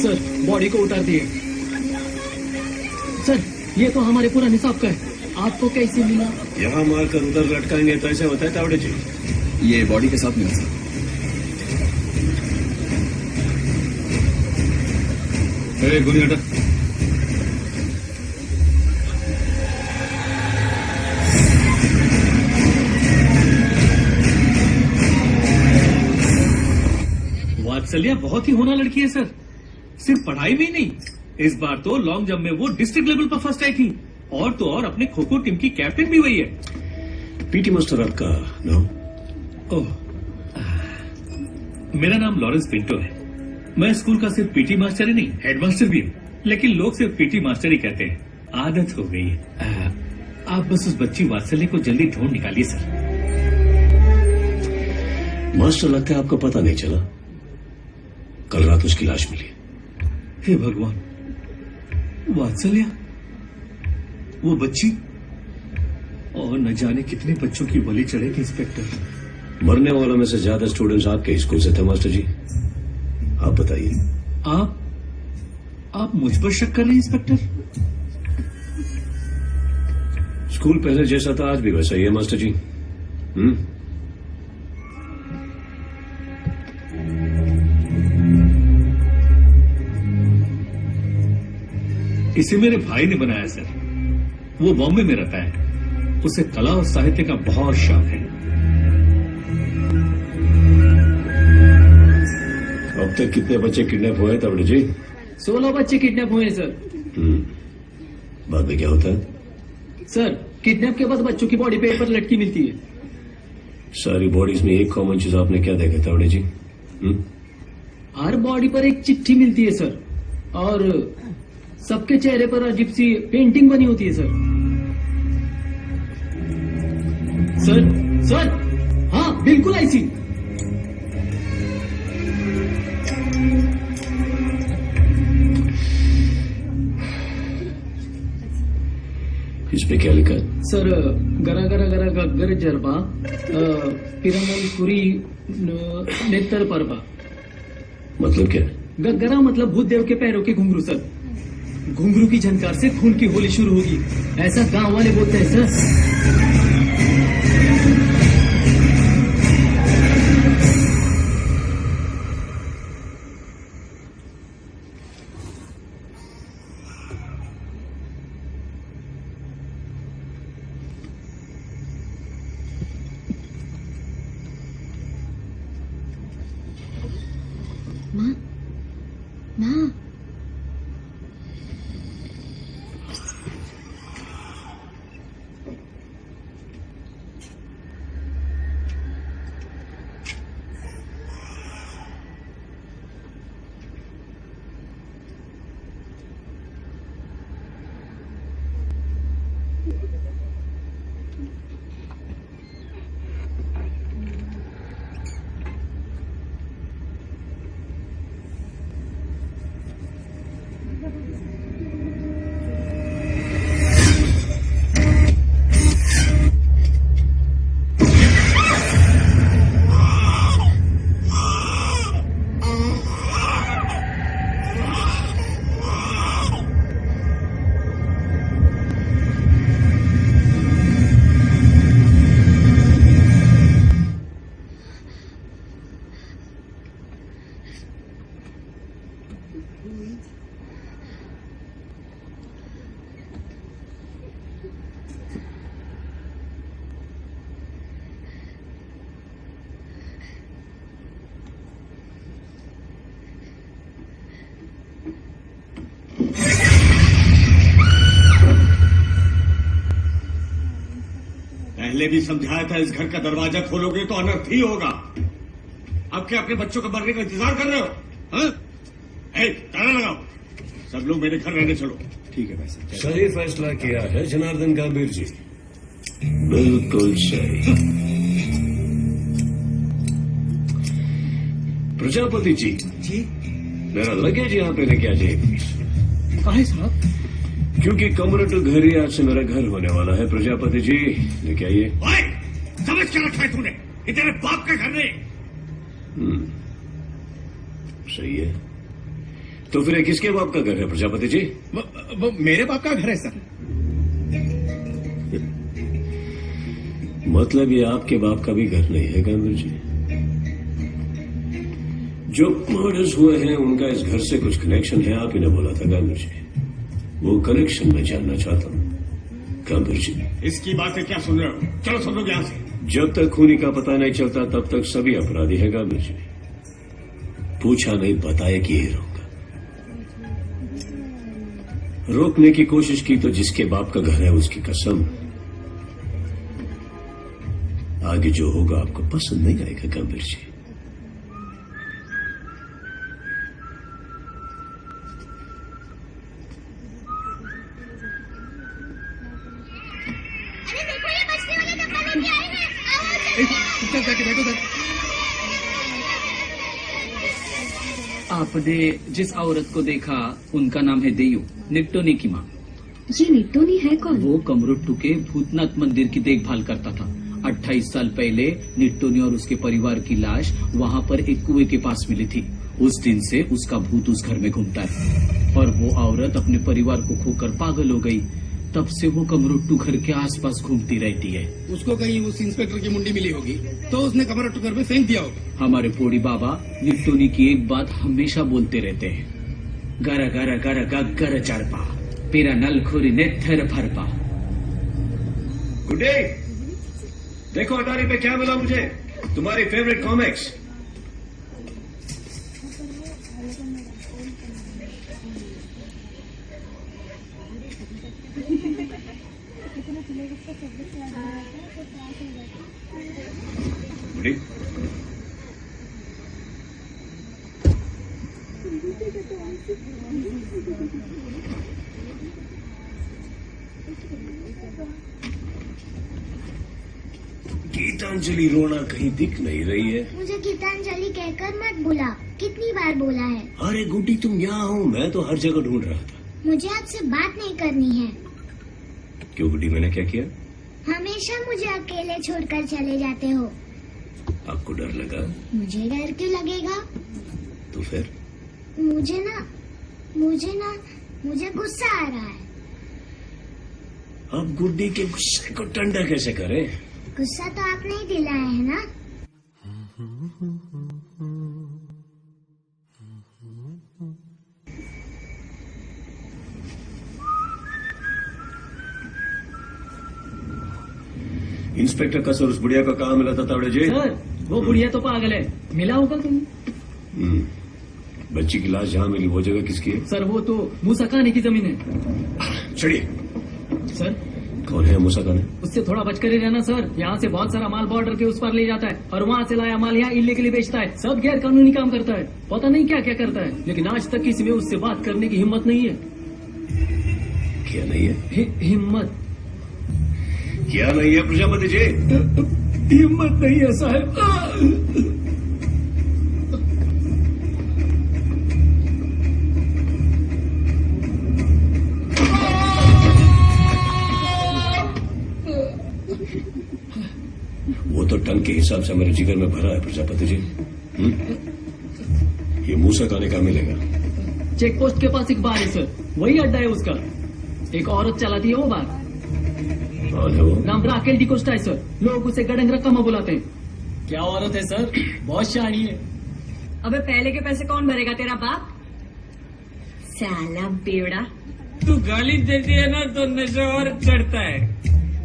सर बॉडी को उतार दिए। सर ये तो हमारे पूरा निसाब का है, आपको कैसे मिला? यहाँ मारकर उधर लटकाएंगे तो ऐसे होता है तावड़े जी? ये बॉडी के साथ मिला सर। अरे गोली हटा। वात्सल्या बहुत ही होना लड़की है सर, सिर्फ पढ़ाई में ही नहीं, इस बार तो लॉन्ग जंप में वो डिस्ट्रिक्ट लेवल पर फर्स्ट आई थी, और तो और अपने खो खो टीम की कैप्टन भी वही है। पीटी मास्टर आपका नाम? ओह, मेरा नाम लॉरेंस पिंटो है। मैं स्कूल का सिर्फ पीटी मास्टर ही नहीं, हेडमास्टर भी हूँ, लेकिन लोग सिर्फ पीटी मास्टर ही कहते हैं, आदत हो गई है। आप बस उस बच्ची वात्सल्य को जल्दी ढूंढ निकालिए सर। मास्टर लगता है आपको पता नहीं चला, कल रात उसकी लाश मिली। हे भगवान, वात्सल्य, वो बच्ची और न जाने कितने बच्चों की बलि चढ़ेगी इंस्पेक्टर। मरने वालों में से ज्यादा स्टूडेंट्स आपके स्कूल से थे मास्टर जी। आप बताइए। आप मुझ पर शक कर रहे हैं इंस्पेक्टर? स्कूल पहले जैसा था आज भी वैसा ही है मास्टर जी। इसे मेरे भाई ने बनाया सर। वो बॉम्बे में रहता है। उसे कला और साहित्य का बहुत शौक है। अब तक कितने बच्चे किडनैप हुए तबड़े जी? 16 बच्चे किडनैप हुए हैं सर। बाद में क्या होता है? सर किडनैप के बाद बच्चों की बॉडी पेड़ पर लटकी मिलती है। सारी बॉडीज में एक कॉमन चीज आपने क्या देखा तबड़े जी? हर बॉडी पर एक चिट्ठी मिलती है सर, और सबके चेहरे पर अजीब सी पेंटिंग बनी होती है सर। हाँ बिल्कुल ऐसी। इस पे क्या लिखा है? सर गरा गरा गरा गग्गर जरबा पिरमल पुरी नेत्र परबा। मतलब क्या? गग्गरा मतलब भूत देव के पैरों के घुंघरू सर। घुंघरू की झनकार से खून की होली शुरू होगी, ऐसा गांव वाले बोलते हैं सर। माँ पहले भी समझाया था, इस घर का दरवाजा खोलोगे तो अनर्थ ही होगा। अब क्या अपने बच्चों के मरने का इंतजार कर रहे हो? हाँ? ताला लगाओ, सब लोग मेरे घर रहने चलो। ठीक है भाई साहब। सही फैसला किया है जनार्दन गंभीर जी, बिल्कुल सही। प्रजापति जी, मेरा लगेज यहाँ पे लेके आ जाइए। काहे साहब? क्योंकि कमरटू घर ही आज से मेरा घर होने वाला है। प्रजापति जी लेके आइए। समझ क्या रखा है तूने? ये तेरे बाप का घर नहीं। सही है, तो फिर ये किसके बाप का घर है प्रजापति जी? वो मेरे बाप का घर है सर। मतलब ये आपके बाप का भी घर नहीं है गंभीर जी? जो मर्डर्स हुए हैं उनका इस घर से कुछ कनेक्शन है, आप ही ने बोला था गंभीर जी। वो कनेक्शन मैं जानना चाहता हूँ गंभीर जी। इसकी बातें क्या सुन रहे हो? चलो सब लोग यहाँ से। जब तक खूनी का पता नहीं चलता तब तक सभी अपराधी है गंभीर जी। पूछा नहीं बताया कि ये रोका। रोकने की कोशिश की तो जिसके बाप का घर है उसकी कसम, आगे जो होगा आपको पसंद नहीं आएगा गंभीर जी। अरे देखो ये बचने वाले डब्बा लेके आए हैं। आओ चल जाके बैठो। आपने जिस औरत को देखा उनका नाम है देयू, निप्टोनी की माँ। ये निट्टोनी है कौन? वो कमरोट्टू के भूतनाथ मंदिर की देखभाल करता था। 28 साल पहले निट्टोनी और उसके परिवार की लाश वहाँ पर एक कुएं के पास मिली थी। उस दिन से उसका भूत उस घर में घूमता है और वो औरत अपने परिवार को खोकर पागल हो गई। तब से वो कमरोट्टू घर के आसपास घूमती रहती है। उसको कहीं उस इंस्पेक्टर की मुंडी मिली होगी तो उसने कमरोट्टू घर में फेंक दिया होगा। हमारे पोड़ी बाबा निट्टोनी की एक बात हमेशा बोलते रहते हैं, गर गर गर गर चढ़पा पेरा नलखोरी ने थर फरपा। गुड्डे, देखो अटारी पे क्या मिला मुझे, तुम्हारी फेवरेट कॉमिक्स। गुड्डी, गीतांजलि रोना कहीं दिख नहीं रही है। मुझे गीतांजलि कहकर मत बुला, कितनी बार बोला है। अरे गुड्डी, तुम यहाँ हो, मैं तो हर जगह ढूंढ रहा था। मुझे आपसे बात नहीं करनी है। क्यों गुड्डी, मैंने क्या किया? हमेशा मुझे अकेले छोड़कर चले जाते हो। आपको डर लगा? मुझे डर क्यों लगेगा? तो फिर? मुझे गुस्सा आ रहा है। अब गुड्डी के गुस्से को ठंडा कैसे करें? गुस्सा तो आपने ही दिलाया है ना। इंस्पेक्टर कसर उस बुढ़िया को कहाँ मिला था तावड़े जी? सर, वो बुढ़िया तो पागल है, मिला होगा कहीं। बच्ची की लाश जहाँ मिली वो जगह किसकी है? सर, वो तो मूसा खाने की जमीन है। चढ़िए। सर, कौन है मूसा खाने? उससे थोड़ा बचकर ही रहना सर। यहाँ से बहुत सारा माल बॉर्डर के उस पार ले जाता है और वहाँ से लाया माल यहाँ इल्लीगली बेचता है। सब गैर कानूनी काम करता है, पता नहीं क्या क्या करता है, लेकिन आज तक किसी में उससे बात करने की हिम्मत नहीं है। क्या नहीं है? हिम्मत क्या नहीं है प्रजापति जी? हिम्मत नहीं है साहब। वो तो टन के हिसाब से मेरे जिगर में भरा है प्रजापति जी। ये मूसा खाने का मिलेगा? चेक पोस्ट के पास एक बार है सर, वही अड्डा है उसका। एक औरत चलाती है वो बार। कौन है वो? नाम राकेल डिकोस्टा है सर। लोग उसे गडंग रकम बुलाते हैं। क्या औरत है सर, बहुत शानी है। अबे पहले के पैसे कौन भरेगा, तेरा बाप? साला बेवड़ा। तू गाली देती है ना तो नशा और चढ़ता है।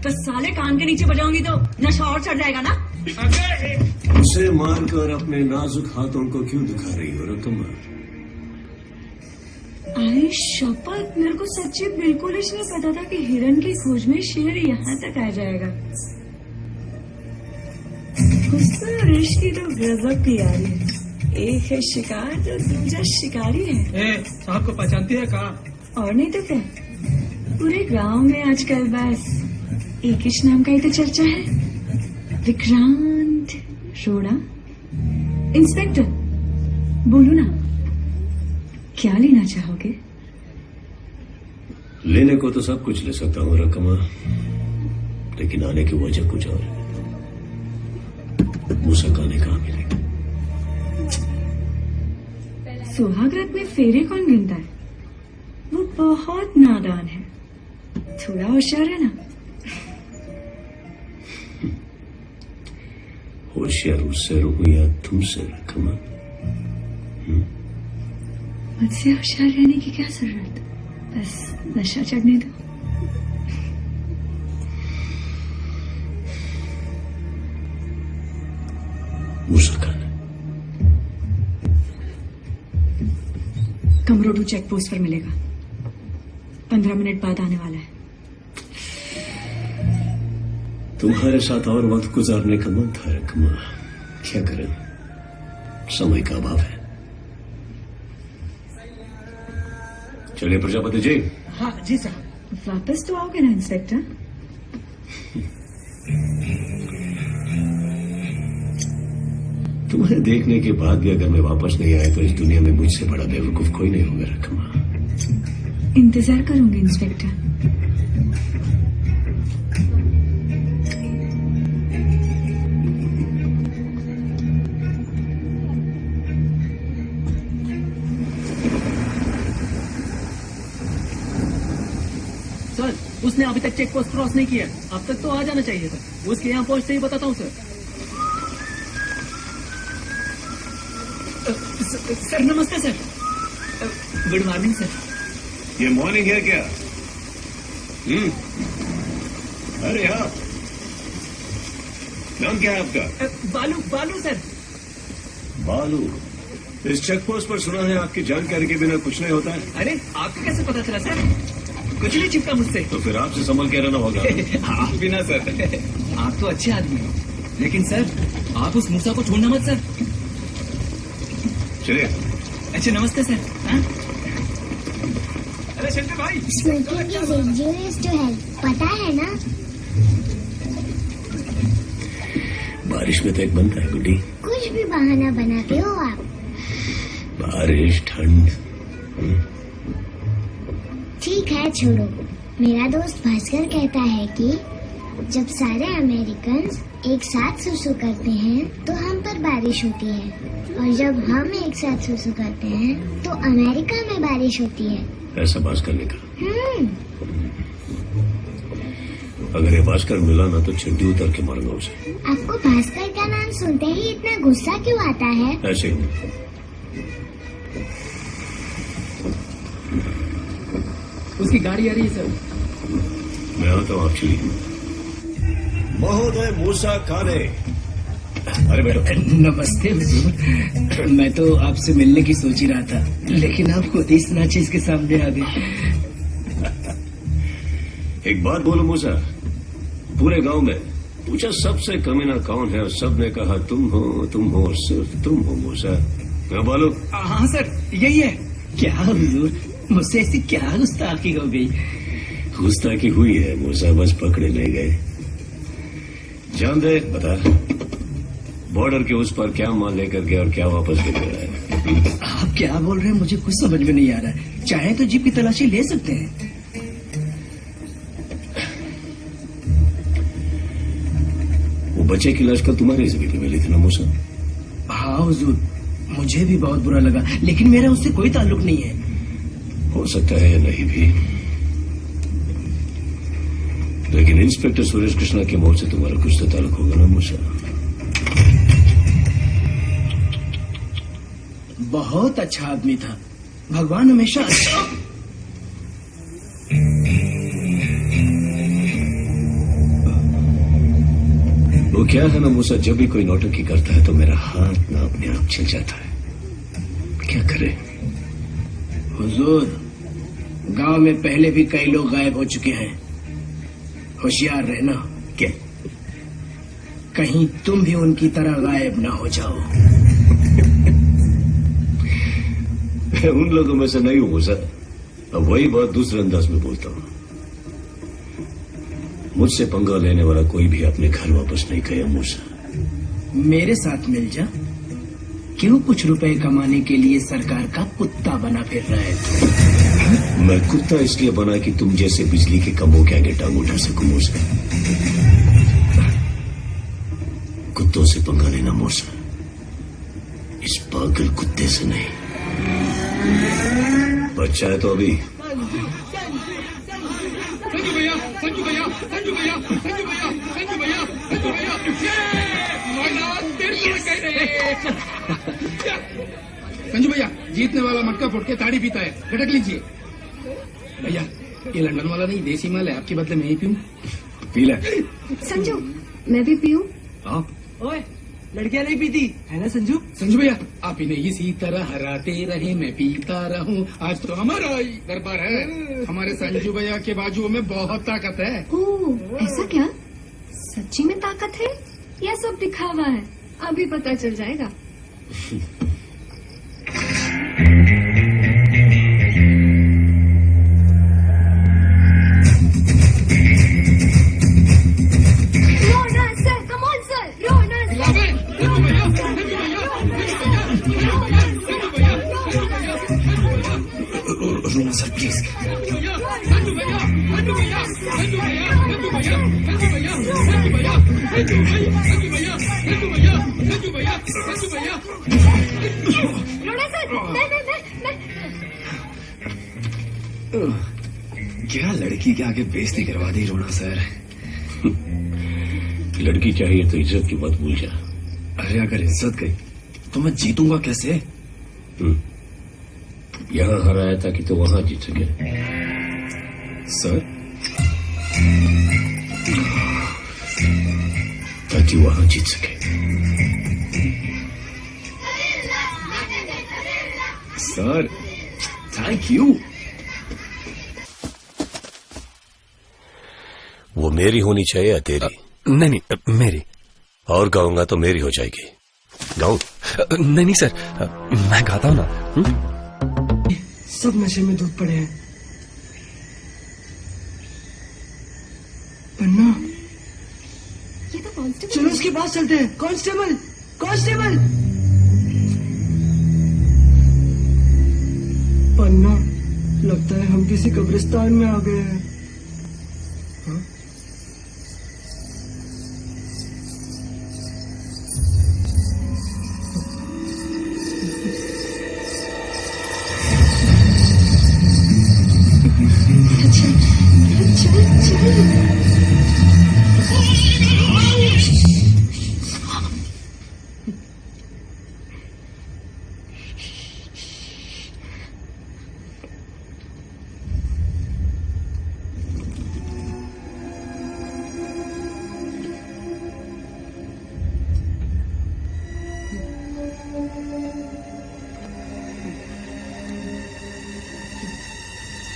तो साले कान के नीचे बजाऊंगी तो नशा और चढ़ जाएगा ना। उसे मारकर अपने नाजुक हाथों को क्यों दिखा रही हो रकम? आई शपथ, मेरे को सच्ची बिल्कुल इसलिए पता था कि हिरन की खोज में शेर यहाँ तक आ जाएगा। गुस्सा और इश्क की तो गजब की यारी है। एक है शिकार तो दूसरा शिकारी है। साहब को पहचानती है कहा? और नहीं तो क्या, पूरे गांव में आजकल बस एक ही नाम का ही तो चर्चा है, विक्रांत रोड़ा। इंस्पेक्टर, बोलो ना, क्या लेना चाहोगे? लेने को तो सब कुछ ले सकता हूँ रकमा, लेकिन आने की वजह कुछ और है। मूसा खाने कहाँ मिलेगा? सुहागरात में फेरे कौन गिनता है? वो बहुत नादान है, थोड़ा होशियार है ना। होशियार उससे रहूं या तुमसे रकमा? मुझसे होशियार रहने की क्या जरूरत, बस नशा चढ़ने दो। मूसा खाना कमरोडू चेक पोस्ट पर मिलेगा, 15 मिनट बाद आने वाला है। तुम्हारे साथ और वक्त गुजारने का मन था रकमा, क्या करें, समय का अभाव है। चलिए प्रजापति जी। हाँ जी साहब। वापस तो आओगे ना इंस्पेक्टर? तुम्हें देखने के बाद भी अगर मैं वापस नहीं आया तो इस दुनिया में मुझसे बड़ा बेवकूफ कोई नहीं होगा रकमा। इंतजार करूंगी इंस्पेक्टर। उसने अभी तक चेक पोस्ट क्रॉस नहीं किया। अब तक तो आ जाना चाहिए था। उसके यहाँ पहुंचते ही बताता हूँ सर। सर नमस्ते सर। Good morning sir. ये मॉर्निंग है क्या? अरे हाँ, नाम क्या है आपका? बालू बालू सर। बालू। इस चेक पोस्ट पर सुना है आपकी जानकारी के बिना कुछ नहीं होता है। अरे आपको कैसे पता चला सर? कुछ नहीं छिपका मुझसे। तो फिर आपसे संभल के रहना होगा। आप बिना सर। आप तो अच्छे आदमी हो, लेकिन सर आप उस मूसा को छोड़ना मत सर। चलिए। अच्छा नमस्ते सर। हाँ? अरे शंकर भाई, smoking is injurious to health, पता है ना? बारिश में तो एक बनता है गुड्डी। कुछ भी बहाना बनाते हो आप। बारिश, ठंड। ठीक है छोड़ो। मेरा दोस्त भास्कर कहता है कि जब सारे अमेरिकन एक साथ सुसु करते हैं तो हम पर बारिश होती है, और जब हम एक साथ सुसु करते हैं तो अमेरिका में बारिश होती है। ऐसा भास्कर ने कहा। अगर ये भास्कर मिला ना तो चड्डी उतर के मारूंगा उसे। आपको भास्कर का नाम सुनते ही इतना गुस्सा क्यों आता है? ऐसे ही। उसकी गाड़ी आ रही है सर। मैं आता हूँ एक्चुअली। महोदय मूसा खाने। अरे बेटो। नमस्ते हुजूर। मैं तो आपसे मिलने की सोच ही रहा था, लेकिन आप खुद इस नाचीज के सामने आ गए। एक बात बोलो मूसा, पूरे गांव में पूछा सबसे कमीना कौन है और सबने कहा तुम हो और सिर्फ तुम हो मूसा। मैं बोलो। हाँ सर यही है। क्या हुजूर, मुझसे ऐसी क्या गुस्ताखी हो गई? गुस्ताखी हुई है मूसा, बस पकड़े नहीं गए। जान दे, बता बॉर्डर के उस पर क्या माल लेकर गया और क्या वापस लेकर आया? आप क्या बोल रहे हैं, मुझे कुछ समझ में नहीं आ रहा है। चाहे तो जीप की तलाशी ले सकते हैं। वो बच्चे की लाश कल तुम्हारी जमीन पे मिली थी ना मूसा? हाँ हुजूर, मुझे भी बहुत बुरा लगा, लेकिन मेरा उससे कोई ताल्लुक नहीं है। हो सकता है या नहीं भी, लेकिन इंस्पेक्टर सुरेश कृष्णा की मौत से तुम्हारा कुछ तो ताल्लुक होगा ना मूसा? बहुत अच्छा आदमी था, भगवान हमेशा अच्छा। वो क्या है ना मूसा, जब भी कोई नौटंकी करता है तो मेरा हाथ ना अपने आप चल जाता है। क्या करे? हुजूर, गांव में पहले भी कई लोग गायब हो चुके हैं, होशियार रहना। क्या? कहीं तुम भी उनकी तरह गायब ना हो जाओ। मैं उन लोगों में से नहीं हूं मूसा। अब वही बात दूसरे अंदाज में बोलता हूं। मुझसे पंगा लेने वाला कोई भी अपने घर वापस नहीं गया मूसा। मेरे साथ मिल जा। क्यों कुछ रुपए कमाने के लिए सरकार का कुत्ता बना फिर रहा है? मैं कुत्ता इसलिए बना कि तुम जैसे बिजली के खंभों के आगे टांग उठा सकूं मूसा। कुत्तों से पंगा लेना मूसा, इस पागल कुत्ते से नहीं। बच्चा है तो अभी। संजू भैया, संजू भैया, संजू भैया, संजू भैया, संजू भैया, संजू भैया। संजू भैया, जीतने वाला मटका फोड़ के ताड़ी पीता है, गटक लीजिए। भैया, ये लंदन वाला नहीं, देसी माल है, आपके बदले में ही पीऊं? पी ले। संजू, मैं भी पीऊं? हाँ। ओए, लड़कियां नहीं पीती है ना संजू? संजू भैया, आप इन्हें इसी तरह हराते रहे, मैं पीता रहूं। आज तो हमारा ही दरबार है। हमारे संजू भैया के बाजुओं में बहुत ताकत है। ओह, ऐसा क्या? सच्ची में ताकत है या सब दिखावा है? अभी पता चल जाएगा। रोना सर प्लीज। क्या लड़की लड़की के आगे बेइज्जती करवा दी रोना सर। लड़की चाहिए तो इज्जत की मत भूल जा। अरे अगर इज्जत गई तो मैं जीतूंगा कैसे? यहाँ हराया था कि तो वहां जीत सके। सर ताकि वहां जीत सके। Sir thank you. वो मेरी होनी चाहिए या तेरी? नहीं मेरी। और गाऊंगा तो मेरी हो जाएगी। गाऊं? नहीं सर, मैं गाता हूं ना। सब नशे में धूप पड़े हैं। पन्ना, ये तो कांस्टेबल चलो उसके पास चलते हैं। Constable, constable. पन्ना, लगता है हम किसी कब्रिस्तान में आ गए हैं। हाँ?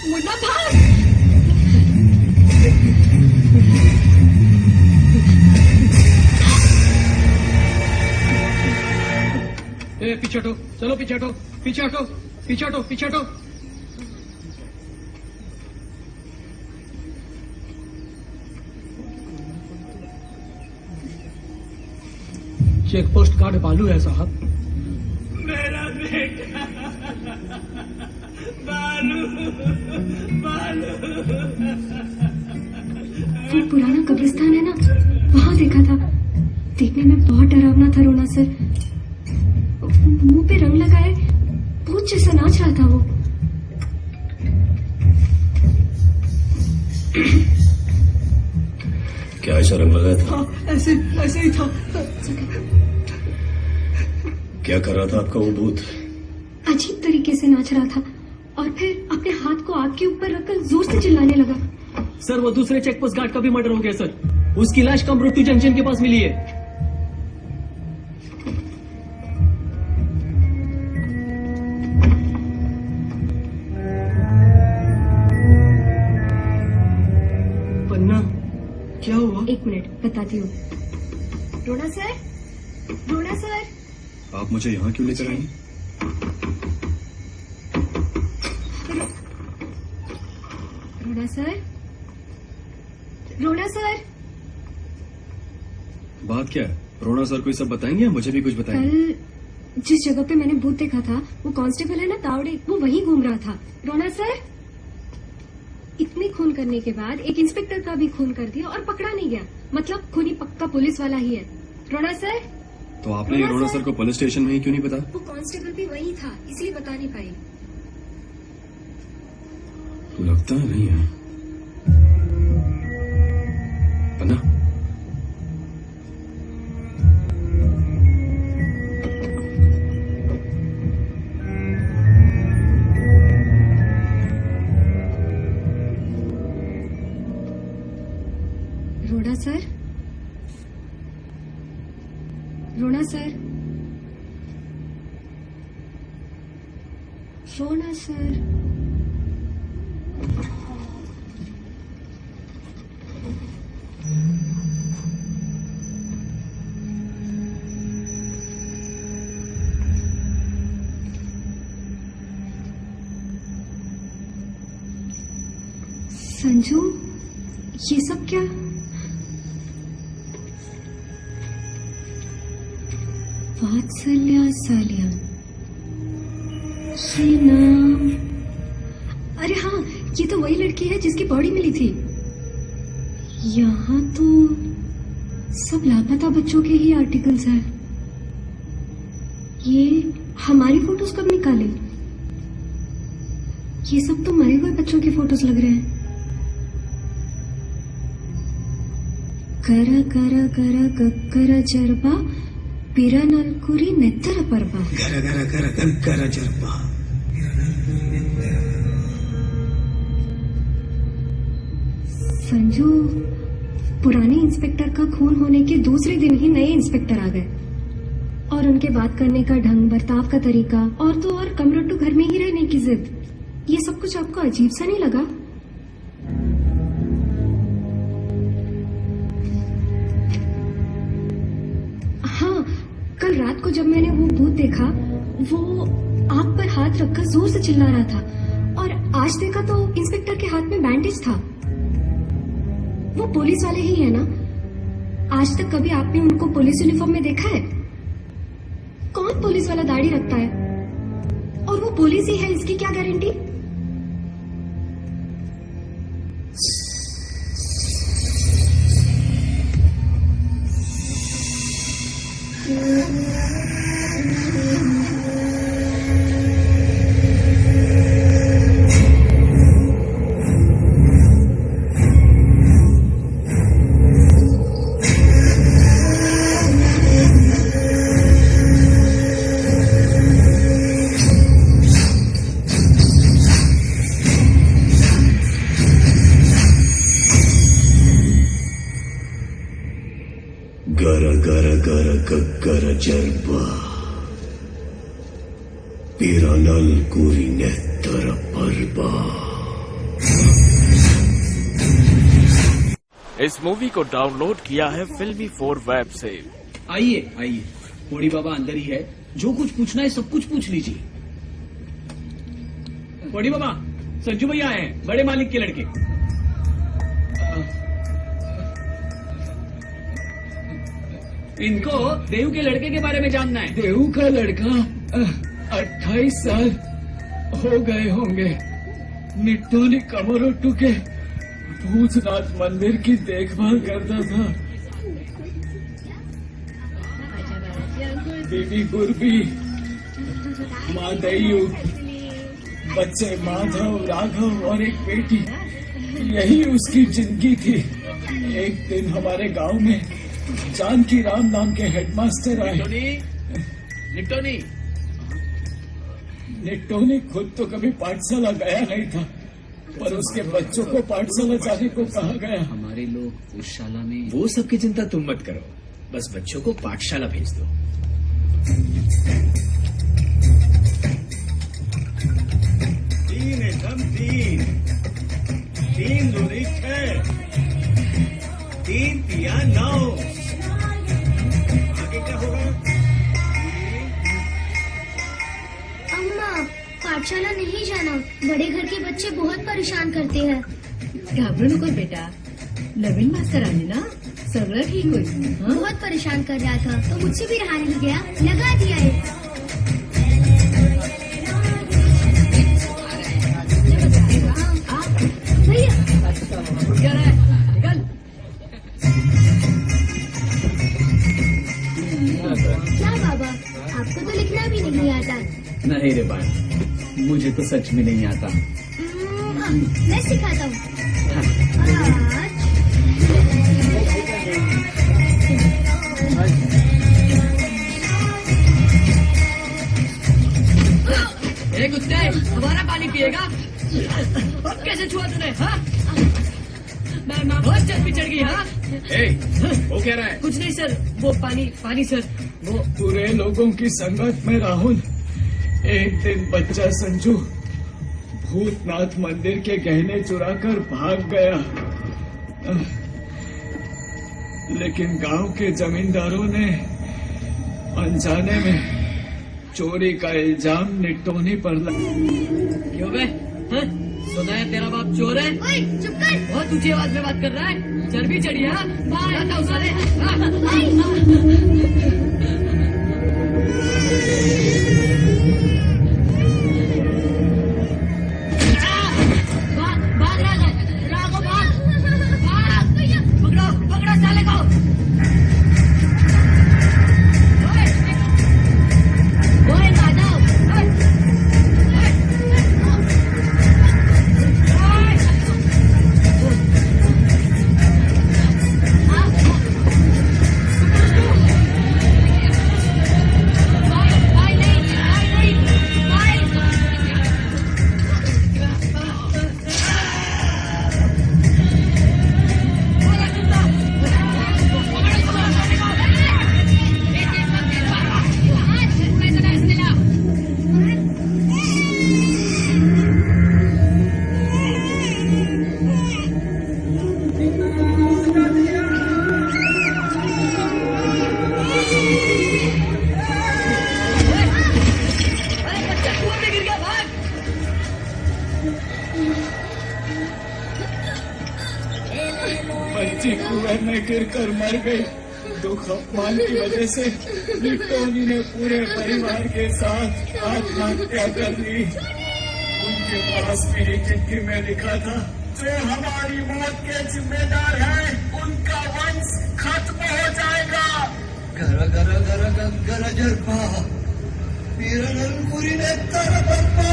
मुन्ना भाग। पीछे हटो, चलो पीछे हटो, पीछे हटो, पीछे हटो, पीछे हटो। चेक पोस्ट कार्ड बालू है साहब। मेरा बेटा बालू, बालू। वो पुराना कब्रिस्तान है ना, वहाँ देखा था। देखने में बहुत डरावना था रोना सर। मुंह पे रंग लगाए भूत जैसा नाच रहा था वो। क्या ऐसा रंग लगाया था? हाँ, ऐसे ऐसे ही था। क्या कर रहा था आपका वो भूत? अजीब तरीके से नाच रहा था और फिर अपने हाथ को आग के ऊपर रखकर जोर से चिल्लाने लगा। सर वो दूसरे चेक पोस्ट गार्ड का भी मर्डर हो गया सर। उसकी लाश कमरुट्टी जंक्शन के पास मिली है। पन्ना, क्या हुआ? एक मिनट बताती हूँ। रोना सर, रोना सर। आप मुझे यहाँ क्यों लेकर आई? रोना सर, रोना सर। बात क्या है? रोना सर को ये सब बताएंगे या मुझे भी कुछ बताएंगे? कल जिस जगह पे मैंने भूत देखा था, वो कांस्टेबल है ना तावड़े, वो वहीं घूम रहा था। रोना सर, इतने खून करने के बाद एक इंस्पेक्टर का भी खून कर दिया और पकड़ा नहीं गया। मतलब खूनी पक्का पुलिस वाला ही है। रोना सर। तो आपने ये रोना सर को पुलिस स्टेशन में ही क्यों नहीं बताया? वो कांस्टेबल भी वही था, इसलिए बता नहीं पाई। लगता नहीं है। पन्ना, रोना सर, रोना सर, रोना सर। संजू, ये सब क्या? वात्सल्या सालिया, ये नाम। अरे हाँ, ये तो वही लड़की है जिसकी बॉडी मिली थी। यहाँ तो सब लापता बच्चों के ही आर्टिकल्स हैं। ये हमारी फोटोज कब निकाले? ये सब तो मरे हुए बच्चों के फोटोज लग रहे हैं। ಕರ ಕರ ಕರ ಕಕ್ಕರ ಜರ್ಬ ಪಿರನಲ್ಕುರಿ ನೆತ್ತರ ಪರ್ವ. ಗರ ಗರ ಗರ ಗಗ್ಗರ ಜರ್ಬ. संजू पुराने इंस्पेक्टर का खून होने के दूसरे दिन ही नए इंस्पेक्टर आ गए और उनके बात करने का ढंग, बर्ताव का तरीका और तो और कमरोट्टू घर में ही रहने की जिद, ये सब कुछ आपको अजीब सा नहीं लगा? हाँ, कल रात को जब मैंने वो भूत देखा, वो आंख पर हाथ रखकर जोर से चिल्ला रहा था और आज देखा तो इंस्पेक्टर के हाथ में बैंडेज था. वो पुलिस वाले ही है ना? आज तक कभी आपने उनको पुलिस यूनिफॉर्म में देखा है? कौन पुलिस वाला दाढ़ी रखता है? और वो पुलिस ही है इसकी क्या गारंटी? गर गर गर गग्गर जर्बा पिरानल कुरी नेत्तर पर्बा. इस मूवी को डाउनलोड किया है फिल्मी 4 वेब से. आइए आइए, मोड़ी बाबा अंदर ही है, जो कुछ पूछना है सब कुछ पूछ लीजिए. मोड़ी बाबा, संजू भैया आए हैं, बड़े मालिक के लड़के. इनको देव के लड़के के बारे में जानना है. देव का लड़का 28 साल हो गए होंगे. निट्टोनी कमरोट्टू के भूतनाथ मंदिर की देखभाल करता था. बीबी गुरबी, माँ दयू, बच्चे माधव, राघव और एक बेटी, यही उसकी जिंदगी थी. एक दिन हमारे गांव में जानकी राम नाम के हेडमास्टर आए. निट्टोनी निट्टोनी खुद तो कभी पाठशाला गया नहीं था, पर उसके बच्चों को पाठशाला जाने को कहा गया. हमारे लोग उस शाला में. वो सब की चिंता तुम मत करो, बस बच्चों को पाठशाला भेज दो. तीन एकदम तीन दूरी 6, 3 तिया 9. आगे क्या होगा? अम्मा, पाठशाला नहीं जाना, बड़े घर के बच्चे बहुत परेशान करते हैं. घाबरू नको बेटा, नवीन मास्तर आले ना, सगळं ठीक होईल. हं? बहुत परेशान कर रहा था तो मुझसे भी रहा नहीं गया, लगा दिया है. भैया क्या रहा है? निकल. क्या बाबा, आपको तो लिखना भी नहीं आता. नहीं रे बात, मुझे तो सच में नहीं आता. मैं सिखाता हूँ. कुत्ते, हमारा पानी पिएगा? कैसे छुआ तूने? हाँ? मैं बहुत चर्बी चढ़ गई. हाँ, वो कह रहा है? कुछ नहीं सर, वो पानी सर. वो बुरे लोगों की संगत में राहुल, एक दिन बच्चा संजू भूतनाथ मंदिर के गहने चुराकर भाग गया. लेकिन गांव के जमींदारों ने अनजाने में चोरी का इल्जाम निट्टोनी पर क्यों बे? हाँ? सुना है तेरा बाप चोर है? ओए, चुप कर. बहुत ऊंची आवाज में बात कर रहा है. चर्बी चढ़ी है. बाहर आता हूँ साले. पकड़ो साले को. ओए माधव, गिरकर मर गई। दुख अपमान की वजह से निट्टोनी ने पूरे परिवार के साथ आत्महत्या कर ली। उनके पास मेरी चिट्ठी में लिखा था, जो हमारी मौत के जिम्मेदार है उनका वंश खत्म हो जाएगा। गर गर गर गर गर जरपा पीरनपुरी ने तरपा।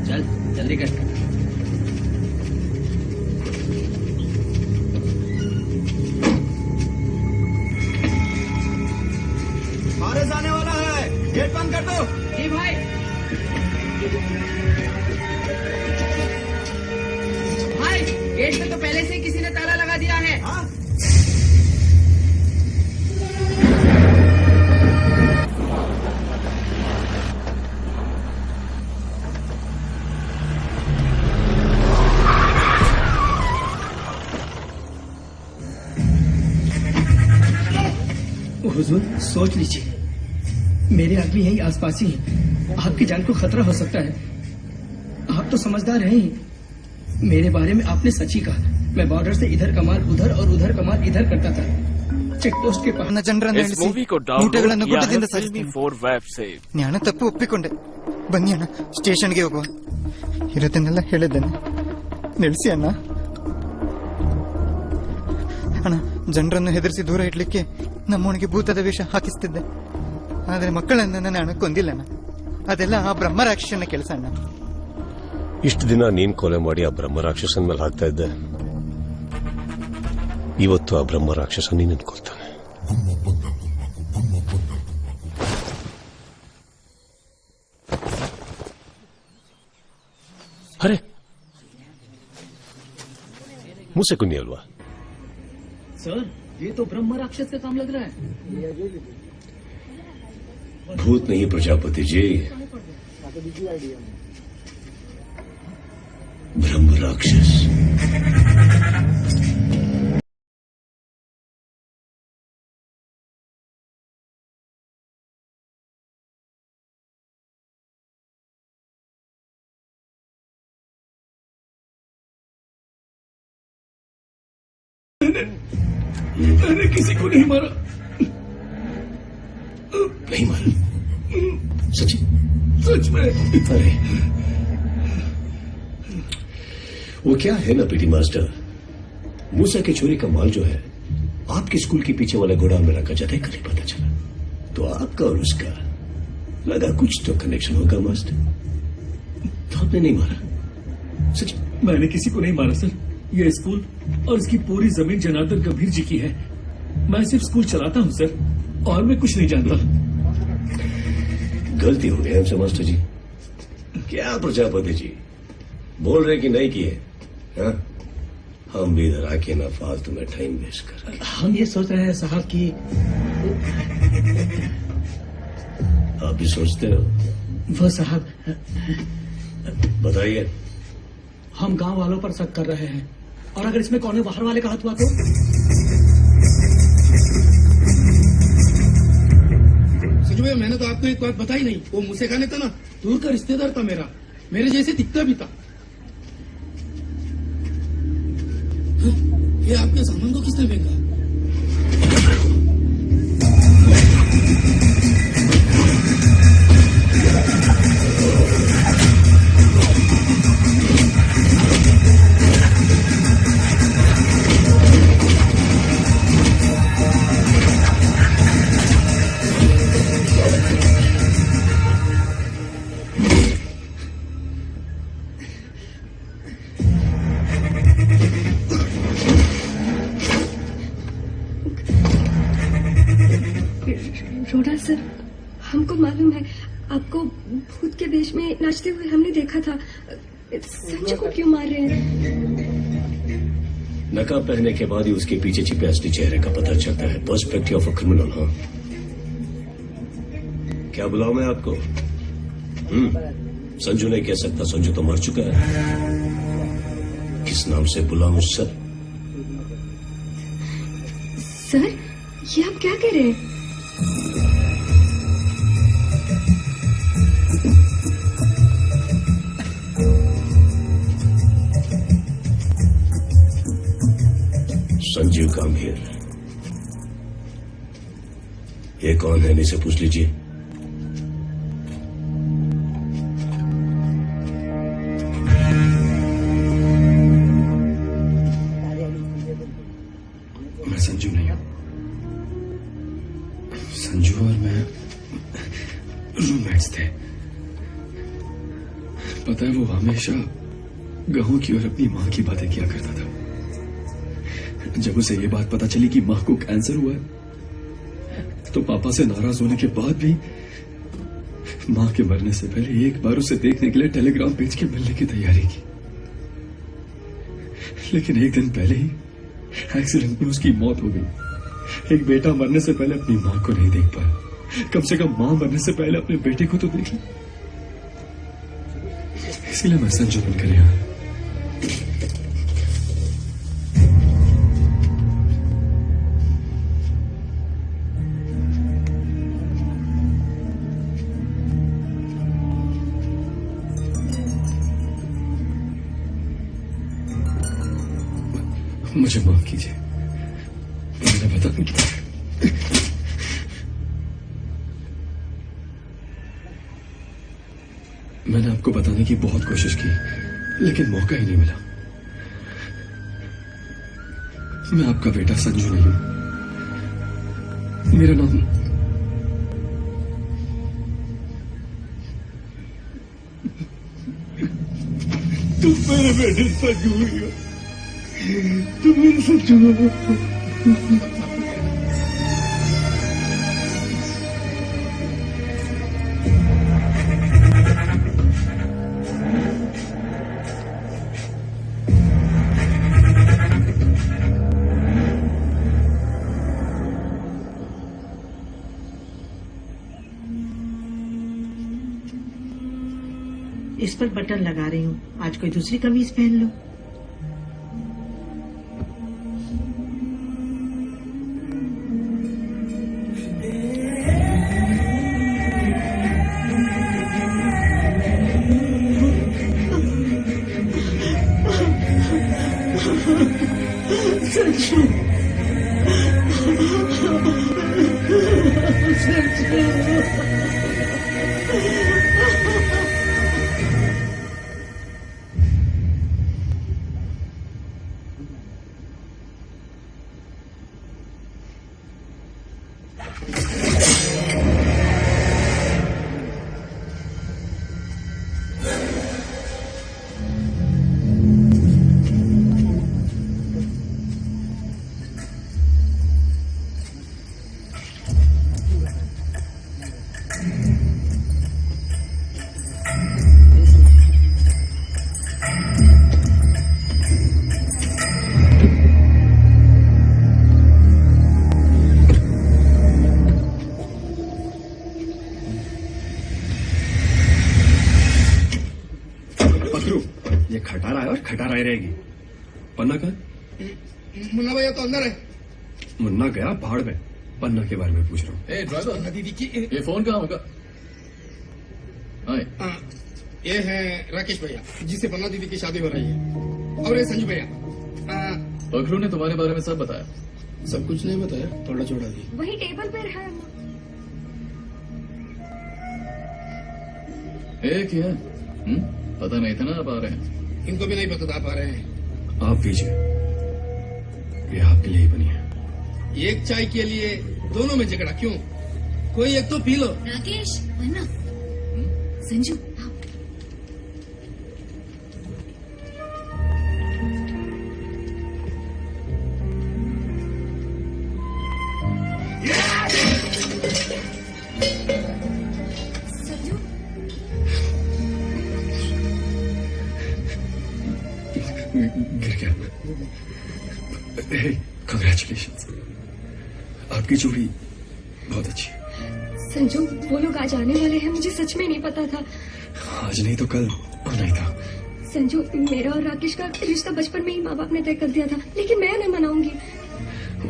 चल जल्दी कर। फारस आने वाला है, गेट बंद कर दो। जी भाई। भाई गेट पे तो पहले से ही किसी ने ताला लगा दिया है। हाँ? हुजूर सोच लीजिए, मेरे आदमी यही आसपास ही हैं। आपकी जान को खतरा हो सकता है। आप तो समझदार हैं ही। मेरे बारे में आपने सच ही कहा। मैं बॉर्डर से इधर कमाल उधर और उधर कमाल इधर करता था। ಚೆಕ್ ಪೋಸ್ಟ್ ಗೆ इस मूवी को डाउनलोड किया है फिल्मी 4 वेब से। ನಾನು ತಪ್ಪು ಒಪ್ಪಿಕೊಂಡೆ. ಬನ್ನಿ ಅಣ್ಣ, ಸ್ಟೇಷನ್ಗೆ ಹೋಗುವ. ಇರೋದನ್ನೆಲ್ಲ ಹೇಳಿದ್ದೇನೆ, ನಿಲ್ಲಿಸಿ ಅಣ್ಣ. ಅಣ್ಣ, ಜನರನ್ನು ಹೆದರಿಸಿ ದೂರ ಇಡ್ಲಿಕ್ಕೆ ನಮ್ಮವನಿಗೆ ಭೂತದ ವೇಷ ಹಾಕಿಸ್ತಿದ್ದೆ. ಆದ್ರೆ ಮಕ್ಕಳನ್ನ ನಾನು ಕೊಂದಿಲ್ಲಣ್ಣ. ಅದೆಲ್ಲ ಆ ಬ್ರಹ್ಮ ರಾಕ್ಷಸನ ಕೆಲಸ ಅಣ್ಣ. ಇಷ್ಟು ದಿನ ನೀನ್ ಕೊಲೆ ಮಾಡಿ ಆ ಬ್ರಹ್ಮ ರಾಕ್ಷಸನ ಮೇಲೆ ಹಾಕ್ತಾ ಇದ್ದೆ. ಇವತ್ತು ಆ ಬ್ರಹ್ಮ ರಾಕ್ಷಸ ನೀನನ್ನು ಕೊಲ್ತಾನೆ. अरे मुंह से कुन्नी हलवा। सर ये तो ब्रह्म राक्षस का काम लग रहा है। भूत नहीं प्रजापति जी, ब्रह्म राक्षस। मैंने किसी को नहीं मारा। नहीं मारा? सच सच में? अरे वो क्या है ना पीटी मास्टर, मूसा की चोरी का माल जो है आपके स्कूल के पीछे वाले गोडाउन में रखा जाता है। कल ही पता चला। तो आपका और उसका लगा कुछ तो कनेक्शन होगा मास्टर। तो आपने नहीं मारा? सच? मैंने किसी को नहीं मारा सर। ये स्कूल और इसकी पूरी जमीन जनार्दन गंभीर जी की है। मैं सिर्फ स्कूल चलाता हूँ सर, और मैं कुछ नहीं जानता। गलती हो गई हमसे मास्टर जी। क्या प्रजापति जी बोल रहे कि नहीं किए? हाँ? हम भी इधर आके ना फालतू में टाइम वेस्ट कर रहे। हम ये सोच रहे हैं साहब कि आप भी सोचते हो? वो साहब बताइए। हम गांव वालों पर शक कर रहे हैं, और अगर इसमें कौन बाहर वाले का हाथ हुआ तो? सच में मैंने तो आपको एक बात बताई नहीं। वो मुझसे खाने था ना, दूर का रिश्तेदार था मेरा, मेरे जैसे दिखता भी था। हाँ, ये आपके सामान को किसने फेंका? रोना सर, हमको मालूम है आपको भूत के वेश में नाचते हुए हमने देखा था। संजू को क्यों मार रहे हैं? नकाब पहनने के बाद ही उसके पीछे छिपे असली चेहरे का पता चलता है। Perspective of a criminal. हाँ, क्या बुलाऊं मैं आपको? संजू नहीं कह सकता, संजू तो मर चुका है। किस नाम से बुलाऊं सर? सर ये आप क्या कह रहे हैं? ये कौन है, इनसे पूछ लीजिए। मैं संजू नहीं हूं। संजू और मैं रूममेट्स थे। पता है, वो हमेशा गांव की और अपनी मां की बातें किया करता था। जब उसे ये बात पता चली कि मां को कैंसर हुआ है, तो पापा से नाराज होने के बाद भी मां के मरने से पहले एक बार उसे देखने के लिए टेलीग्राम भेज के मिलने की तैयारी की। लेकिन एक दिन पहले ही एक्सीडेंट में उसकी मौत हो गई। एक बेटा मरने से पहले अपनी मां को नहीं देख पाया, कम से कम मां मरने से पहले अपने बेटे को तो देख ले। इसलिए मैं संजू बनकर यहाँ। मुझे माफ कीजिए, मैंने बता मैंने आपको बताने की बहुत कोशिश की, लेकिन मौका ही नहीं मिला। मैं आपका बेटा संजू नहीं हूं। मेरा नाम तुम मेरे बेटे संजू हो, तुम मेरे संजू हो। इस पर बटन लगा रही हूँ, आज कोई दूसरी कमीज पहन लो। संजू, ये खटारा है और खटारा ही रहेगी। पन्ना कहाँ? मुन्ना भैया तो अंदर है। मुन्ना गया पहाड़ में। पन्ना के बारे में पूछ रहा हूँ। ड्राइवर, दीदी की ये फोन कहाँ होगा? ये है राकेश भैया, जिससे पन्ना दीदी की शादी हो रही है, और ये संजू भैया। पखरू ने तुम्हारे बारे में सब बताया? सब कुछ नहीं बताया, थोड़ा छोड़ा दी। वही टेबल पर है। एक ही है। पता नहीं था ना आप आ रहे हैं। इनको भी नहीं पता था आप आ रहे हैं। आप पीजिए, ये आपके लिए ही बनी है। एक चाय के लिए दोनों में झगड़ा क्यों? कोई एक तो पी लो। राकेश, पन्ना, संजू, आओ। संजू, गिर गया। कंग्रेचुलेशन, आपकी जोड़ी बहुत अच्छी है। संजू, वो लोग आज आने वाले हैं, मुझे सच में नहीं पता था। आज नहीं तो कल आना ही था। संजू, मेरा और राकेश का रिश्ता बचपन में ही माँ बाप ने तय कर दिया था, लेकिन मैं नहीं मनाऊंगी।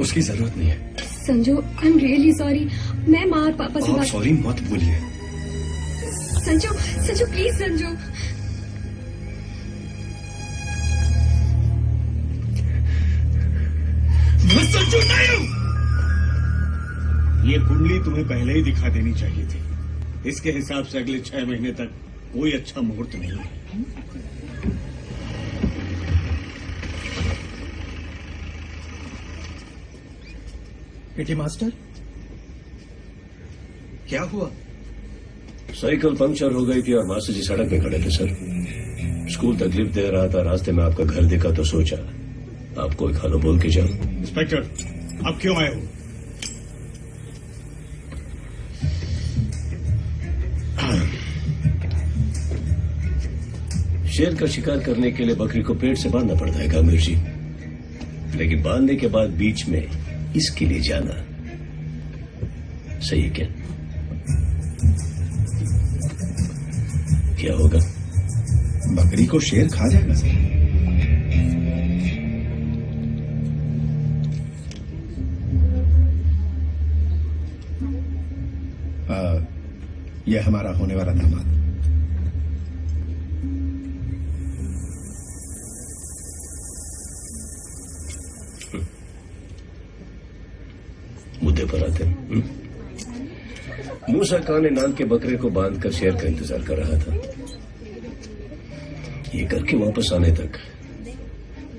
उसकी जरूरत नहीं है। Sanju, I am really sorry. मैं माँ और पापा से आप बात। सॉरी मत बोलिए। संजू, संजू प्लीज संजू। मैं संजू नहीं हूँ। ये कुंडली तुम्हें पहले ही दिखा देनी चाहिए थी। इसके हिसाब से अगले 6 महीने तक कोई अच्छा मुहूर्त नहीं है। पीटी मास्टर, क्या हुआ? साइकिल पंक्चर हो गई थी और मास्टर जी सड़क पे खड़े थे सर। स्कूल तकलीफ दे रहा था, रास्ते में आपका घर देखा तो सोचा आपको एक हेलो बोल के जाऊं। इंस्पेक्टर, अब क्यों आए हो? शेर का शिकार करने के लिए बकरी को पेट से बांधना पड़ता है गामिर जी, लेकिन बांधने के बाद बीच में इसके लिए जाना सही है क्या? क्या होगा? बकरी को शेर खा जाएगा सर। यह हमारा होने वाला दामाद। मुद्दे पर आते हैं। मूसा खान ने नाम के बकरे को बांधकर शेर का इंतजार कर रहा था। ये करके वापस आने तक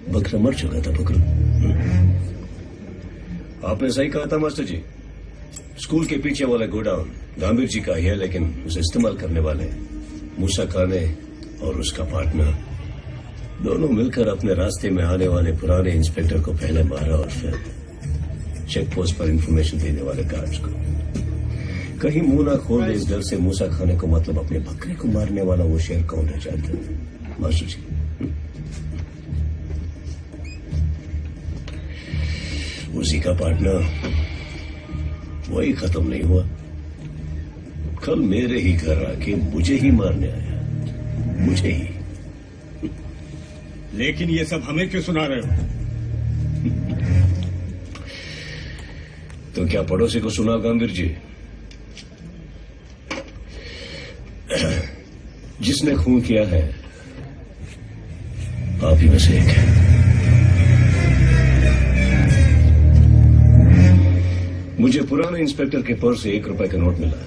बकरा मर चुका था। बकरा, आपने सही कहा था मास्टर जी। स्कूल के पीछे वाला गोडाउन गांभीर जी का ही है, लेकिन उसे इस्तेमाल करने वाले मूसा खान और उसका पार्टनर दोनों मिलकर अपने रास्ते में आने वाले पुराने इंस्पेक्टर को पहले मारा और फिर चेक पोस्ट पर इंफॉर्मेशन देने वाले गार्ड्स को। कहीं मुंह ना खोल दे इस डर से मूसा खाने को, मतलब अपने बकरे को मारने वाला वो शेर कौन रह जाता है मास्टर जी? उसी का पार्टनर वही खत्म नहीं हुआ। कल मेरे ही घर आके मुझे ही मारने आया, मुझे ही। लेकिन ये सब हमें क्यों सुना रहे हो? तो क्या पड़ोसी को सुना गांभीर जी? जिसने खून किया है आप ही में से एक है। मुझे पुराने इंस्पेक्टर के पर्स से 1 रुपए का नोट मिला।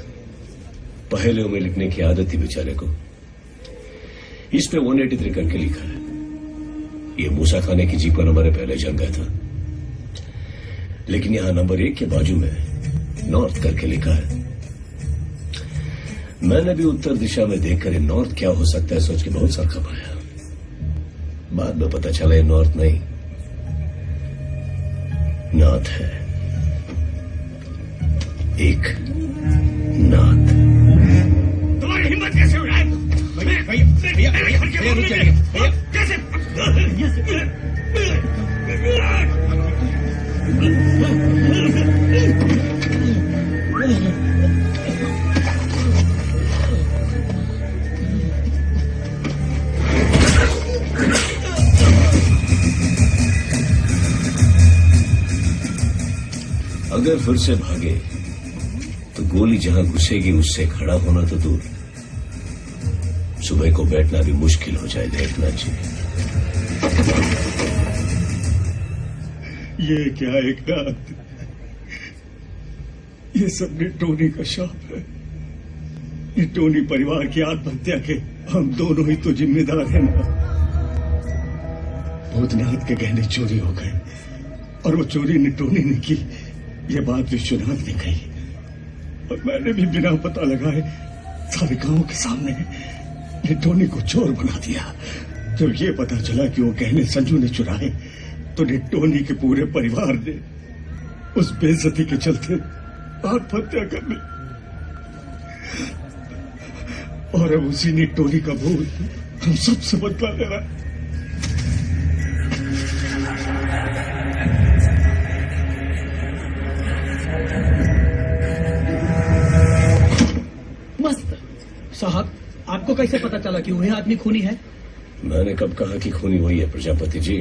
पहेलियों में लिखने की आदत थी बेचारे को। इस पे 183 करके लिखा है। ये मूसा खाने की जीप का नंबर है, पहले जल गया था। लेकिन यहां नंबर 1 के बाजू में नॉर्थ करके लिखा है। मैंने भी उत्तर दिशा में देखकर ये नॉर्थ क्या हो सकता है सोच के बहुत सार खपाया। बाद में पता चला ये नॉर्थ नहीं, नाथ है। एक नाथ। तुम्हारी हिम्मत कैसे हुई? भैया भैया भैया भैया रुक जाइए भैया। कैसे? अगर फिर से भागे तो गोली जहां घुसेगी उससे खड़ा होना तो दूर, सुबह को बैठना भी मुश्किल हो जाए। देखना चाहिए। ये क्या एक रात? ये सब निटोनी का शाप है। निटोनी परिवार की आत्महत्या के हम दोनों ही तो जिम्मेदार हैं ना। भूतनाथ के गहने चोरी हो गए और वो चोरी निटोनी ने की, ये बात विश्वनाथ ने कही और मैंने भी बिना पता लगाए सारे गांव के सामने निटोनी को चोर बना दिया। जब ये पता चला कि वो गहने संजू ने चुराए तो निटोनी के पूरे परिवार ने उस बेइज्जती के चलते आत्महत्या कर ली। और अब उसी निटोनी का भूत हम सबसे बदला ले रहा है। मस्त साहब, आपको कैसे पता चला कि वही आदमी खूनी है? मैंने कब कहा कि खूनी वही है प्रजापति जी?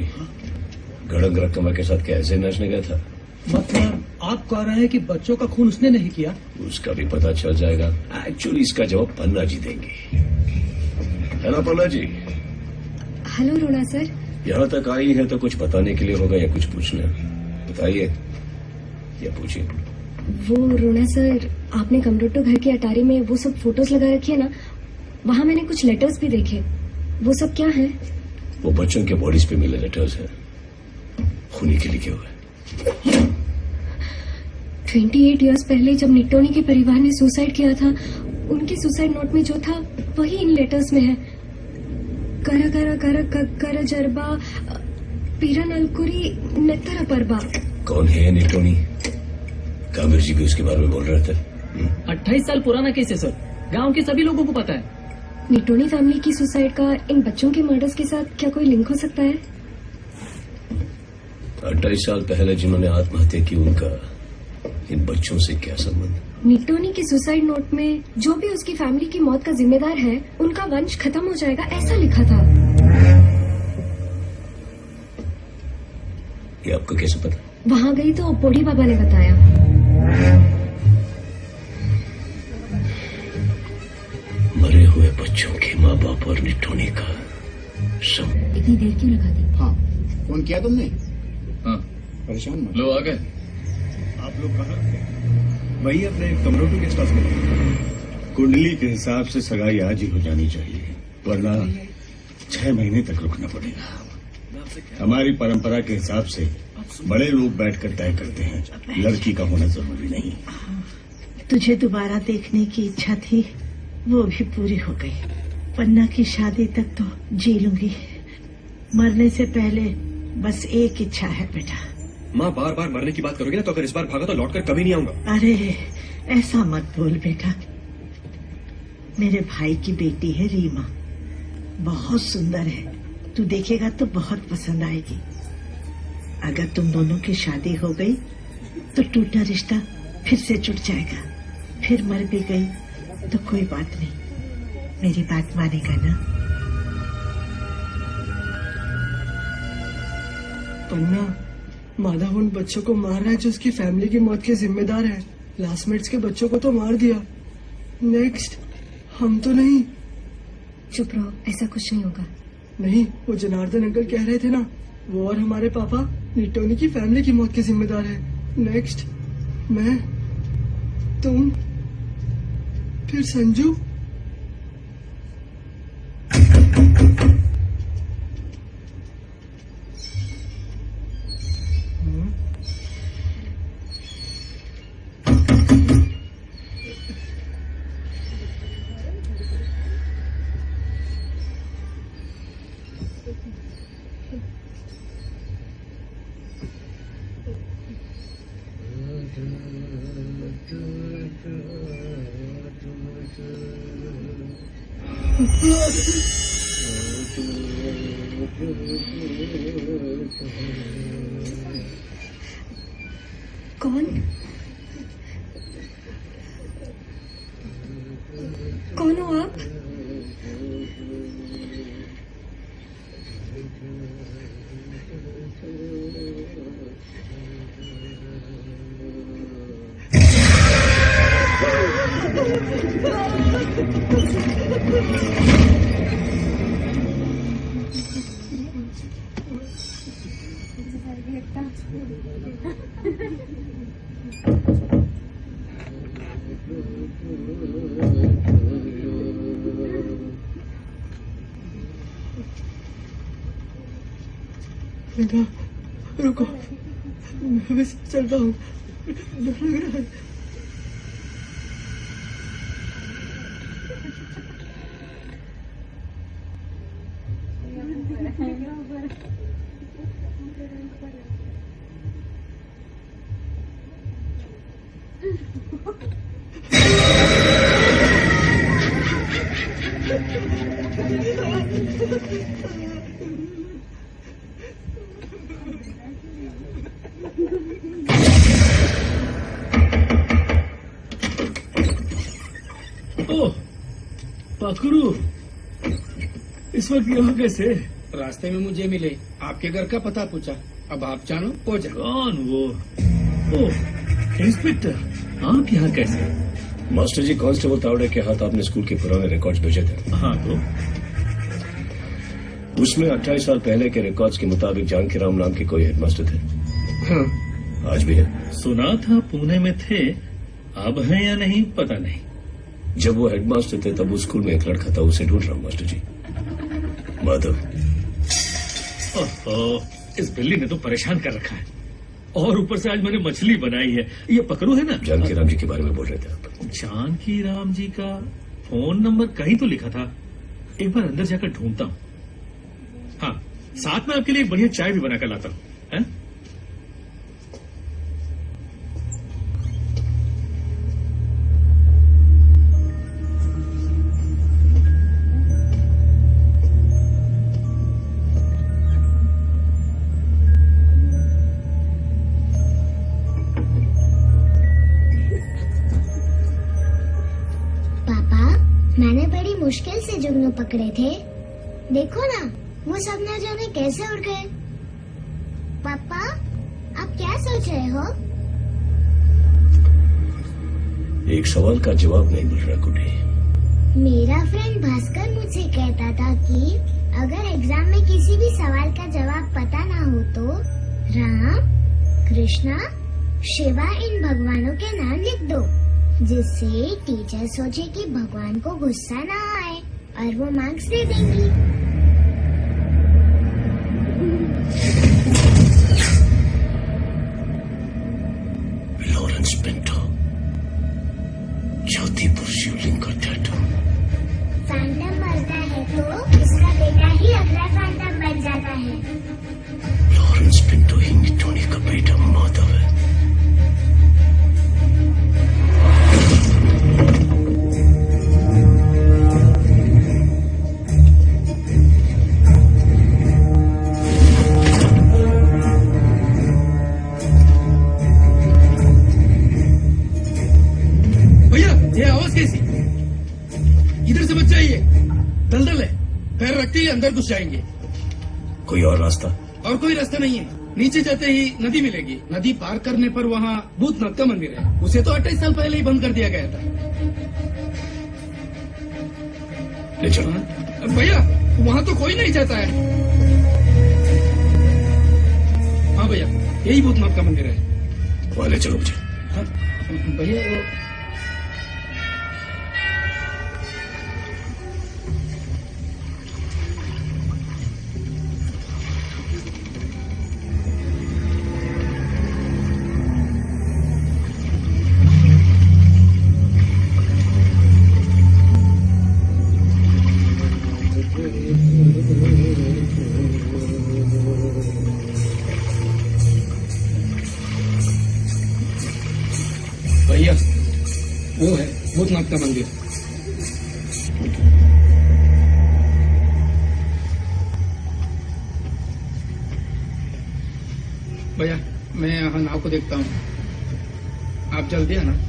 गड़ंग रकमा के साथ कैसे नाचने गया था? मतलब आप कह रहे हैं कि बच्चों का खून उसने नहीं किया? उसका भी पता चल जाएगा। एक्चुअली इसका जवाब पन्ना जी देंगे, है ना पन्ना जी? हेलो रोना सर। यहाँ तक आई है तो कुछ बताने के लिए होगा या कुछ पूछना? बताइए या पूछिए। वो रोना सर, आपने कमरोटो घर की अटारी में वो सब फोटोज लगा रखी है ना, वहाँ मैंने कुछ लेटर्स भी देखे। वो सब क्या है? वो बच्चों के बॉडीज पे मिले लेटर्स हैं, खूनी के लिखे हुए। 28 इयर्स पहले जब निट्टोनी के परिवार ने सुसाइड किया था, उनके सुसाइड नोट में जो था वही इन लेटर्स में है। करा करा करा करा जरबा पीरन अलकुरी नेतरा परबा। कौन है निटोनी? काबिर जी भी उसके बारे में बोल रहे थे। 28 साल पुराना केस है सर, गांव के सभी लोगों को पता है। निटोनी फैमिली की सुसाइड का इन बच्चों के मर्डर्स के साथ क्या कोई लिंक हो सकता है? 28 साल पहले जिन्होंने आत्महत्या की, उनका इन बच्चों से क्या संबंध? निटोनी के सुसाइड नोट में जो भी उसकी फैमिली की मौत का जिम्मेदार है, उनका वंश खत्म हो जाएगा, ऐसा लिखा था। ये आपको कैसे पता? वहाँ गई तो पोड़ी बाबा ने बताया। मरे हुए बच्चों के माँ बाप और निटोनी का इतनी देर क्यों लगा दी? हाँ, फोन किया तुमने? हाँ, परेशान मत। लो आ गए। आप लोग कहाँ? वही अपने कमरोटो के पास में। कुंडली के हिसाब से सगाई आज ही हो जानी चाहिए, वरना 6 महीने तक रुकना पड़ेगा। हमारी परंपरा के हिसाब से बड़े लोग बैठकर तय करते हैं, लड़की का होना जरूरी नहीं। तुझे दोबारा देखने की इच्छा थी, वो भी पूरी हो गई। पन्ना की शादी तक तो जी लूंगी, मरने से पहले बस एक इच्छा है बेटा। माँ बार बार मरने की बात करोगे ना, तो अगर इस बार भागा तो लौटकर कभी नहीं आऊंगा। अरे ऐसा मत बोल बेटा। मेरे भाई की बेटी है रीमा, बहुत सुंदर है, तू देखेगा तो बहुत पसंद आएगी। अगर तुम दोनों की शादी हो गई तो टूटा रिश्ता फिर से जुड़ जाएगा। फिर मर भी गई तो कोई बात नहीं, मेरी बात मानेगा ना? पन्ना, माधव उन बच्चों को मार रहा है जो उसकी फैमिली की मौत के जिम्मेदार है। क्लासमेट्स के बच्चों को तो मार दिया, नेक्स्ट हम तो नहीं। चुप रहो, ऐसा कुछ नहीं होगा। नहीं, वो जनार्दन अंकल कह रहे थे ना, वो और हमारे पापा निटोनी की फैमिली की मौत के जिम्मेदार है। नेक्स्ट मैं, तुम, फिर संजू। कौन? कौन हो आप? रुको, मैं बस चलता हूँ, डर लग रहा है। पाखुरू, इस वक्त यहाँ कैसे? रास्ते में मुझे मिले, आपके घर का पता पूछा, अब आप जानो को जाओ। कौन वो? ओह, इंस्पेक्टर, आप यहाँ कैसे? मास्टर जी, कांस्टेबल तावड़े के हाथ आपने स्कूल के पुराने रिकॉर्ड्स भेजे थे। हाँ, तो उसमें 28 साल पहले के रिकॉर्ड्स के मुताबिक जानकी राम नाम के कोई हेडमास्टर थे। हाँ, आज भी है? सुना था पुणे में थे, अब है या नहीं पता नहीं। जब वो हेडमास्टर थे तब उस स्कूल में एक लड़का था, उसे ढूंढ रहा हूँ मास्टर जी। माधव। ओहो, इस बिल्ली ने तो परेशान कर रखा है, और ऊपर से आज मैंने मछली बनाई है। ये पकड़ू है ना? जानकी राम जी के बारे में बोल रहे थे आप। जानकी राम जी का फोन नंबर कहीं तो लिखा था, एक बार अंदर जाकर ढूंढता हूँ। हाँ, साथ में आपके लिए एक बढ़िया चाय भी बनाकर लाता हूँ, हैं? मैंने बड़ी मुश्किल से जुगनू पकड़े थे, देखो ना वो सब न जाने कैसे उड़ गए। पापा, आप क्या सोच रहे हो? एक सवाल का जवाब नहीं मिल रहा कुटी। मेरा फ्रेंड भास्कर मुझसे कहता था कि अगर एग्जाम में किसी भी सवाल का जवाब पता ना हो तो राम, कृष्णा, शिवा इन भगवानों के नाम लिख दो, जिससे टीचर सोचे कि भगवान को गुस्सा ना आए और वो मार्क्स दे देंगी। लॉरेंस पिंटो, ज्योतिपुर शिवलिंग का टैटू। फैंटम मरता है तो उसका बेटा ही अगला फैंटम बन जाता है। लॉरेंस पिंटो ही निटोनी का बेटा माधव है। इधर से बच जाइए, दलदल है, पैर रखते ही अंदर घुस जाएंगे। कोई और रास्ता? और कोई रास्ता नहीं है, नीचे जाते ही नदी मिलेगी। नदी पार करने पर वहाँ भूतनाथ का मंदिर है, उसे तो 28 साल पहले ही बंद कर दिया गया था। ले चलो। भैया, वहाँ तो कोई नहीं जाता है। हाँ भैया, यही भूतनाथ का मंदिर है। वहाँ ले चलो मुझे। भैया भैया, वो है भूतनाथ का मंदिर। भैया, मैं यहाँ नाव को देखता हूँ, आप जल्दी आना।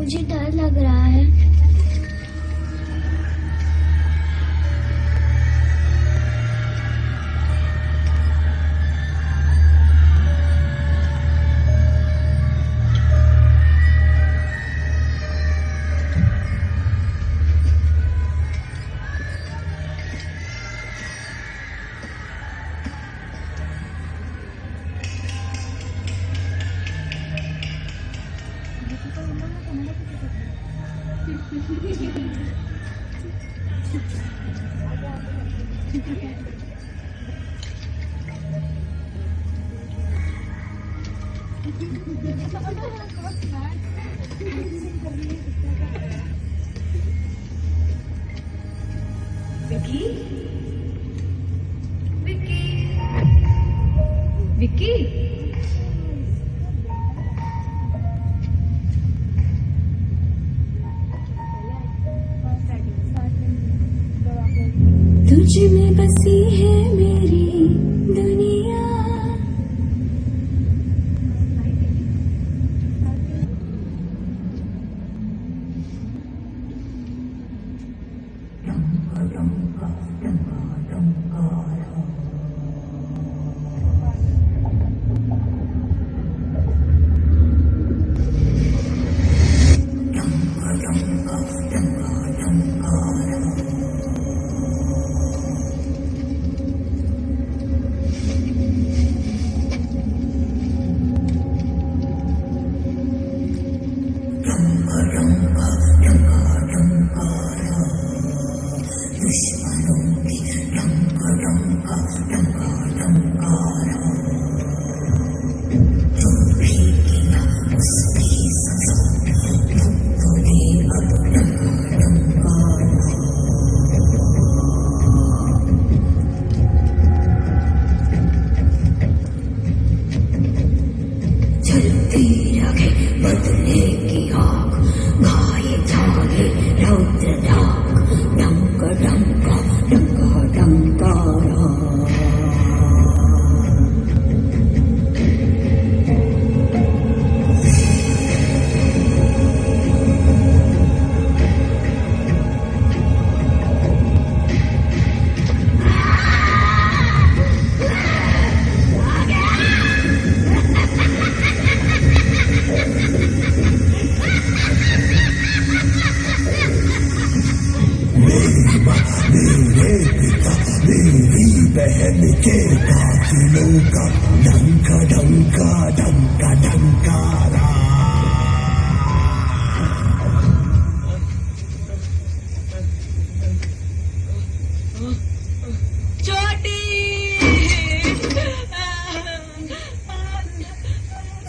मुझे डर लग रहा है। विक्की, विक्की, विक्की, तुझ में बसी है मेरी दुनिया।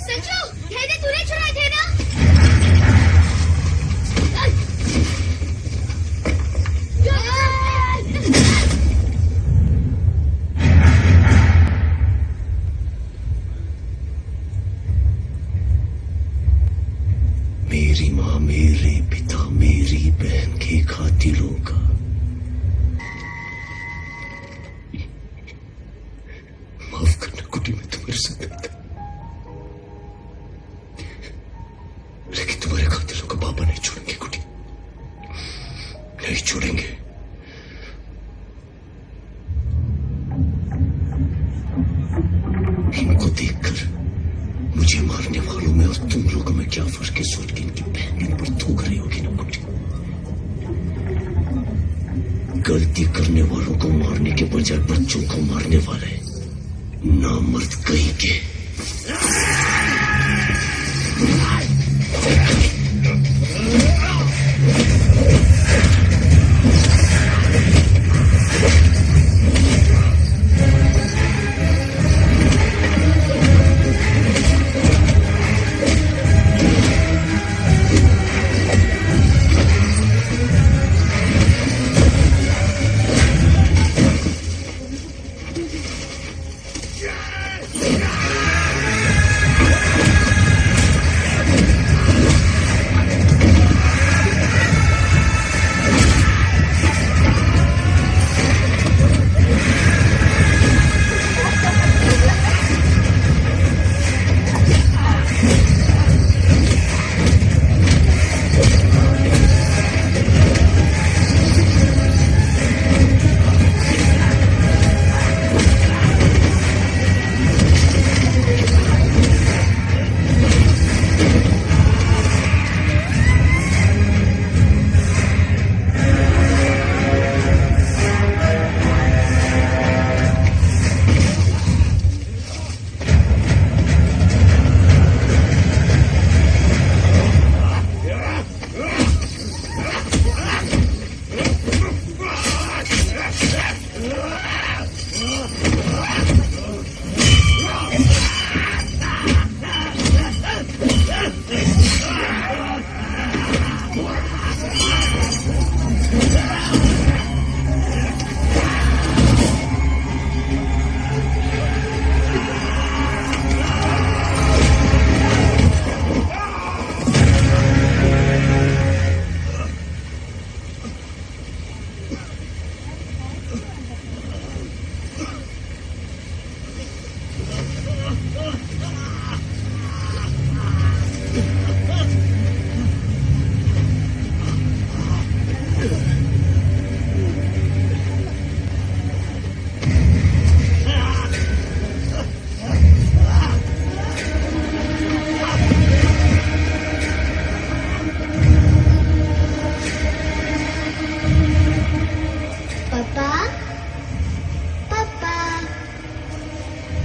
सचू, ये तूने चुराए थे ना? मेरी माँ, मेरे पिता, मेरी बहन के कातिलों का माफ करना कुटी, में तुम्हारे साथ नहीं था, लेकिन तुम्हारे कातिलों को पापा नहीं छोड़ेंगे कुटी, नहीं छोड़ेंगे। इनको देखकर मुझे मारने वालों में और तुम लोगों में क्या फर्क है सोच के इनकी बहन पर थूक रही होगी ना कुटी। गलती करने वालों को मारने के बजाय बच्चों को मारने वाले नामर्द कहीं के।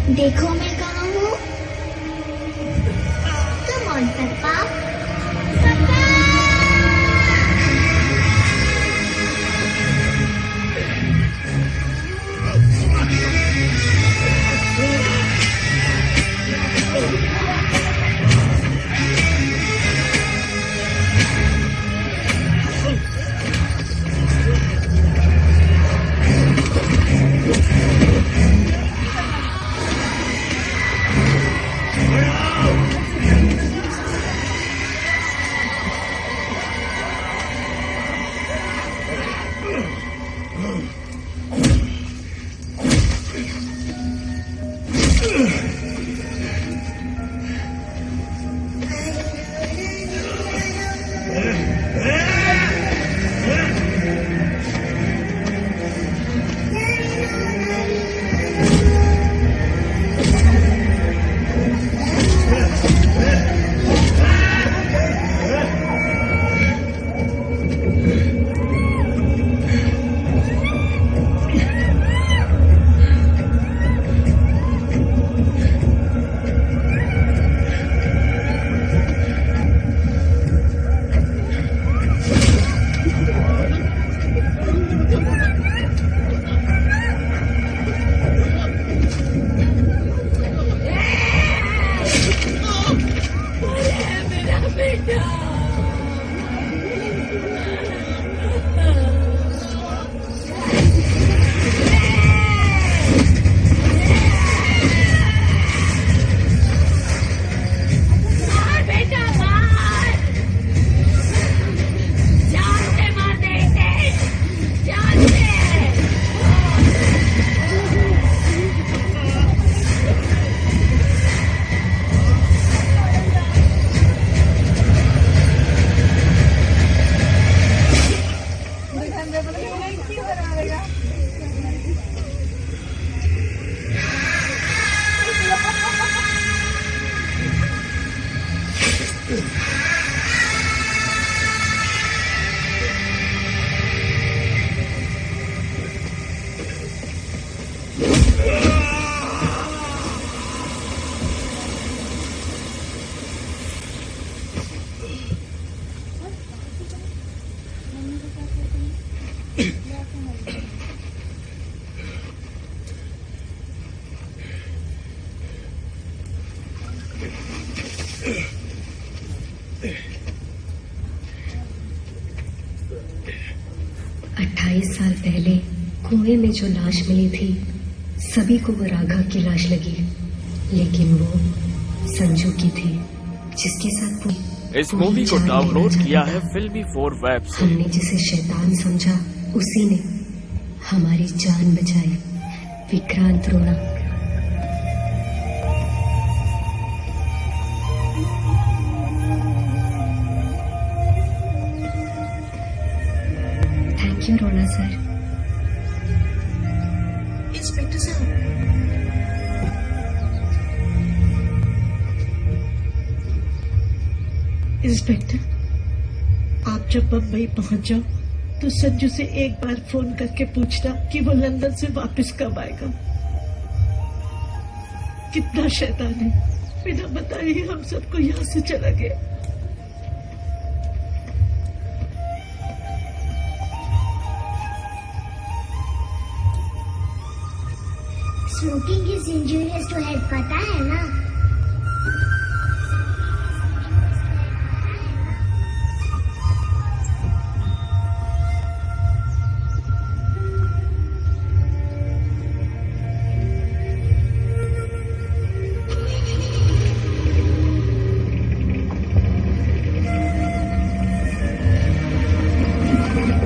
देखो मैं कहाँ हूँ। कम ऑन पप्पा। पप्पा। साल पहले कुएं में जो लाश मिली थी, सभी को वो राघव की लाश लगी, लेकिन वो संजू की थी, जिसके साथ वो इस मूवी को डाउनलोड किया है फिल्मी 4 वेब से। हमने जिसे शैतान समझा, उसी ने हमारी जान बचाई। विक्रांत रोना। थैंक यू रोना सर। इंस्पेक्टर साहब, इंस्पेक्टर, आप जब बम्बई पहुंच जाओ तो संजू से एक बार फोन करके पूछना कि वो लंदन से वापस कब आएगा। कितना शैतान है, बिना बताए ही हम सबको यहाँ से चला गया। Smoking is injurious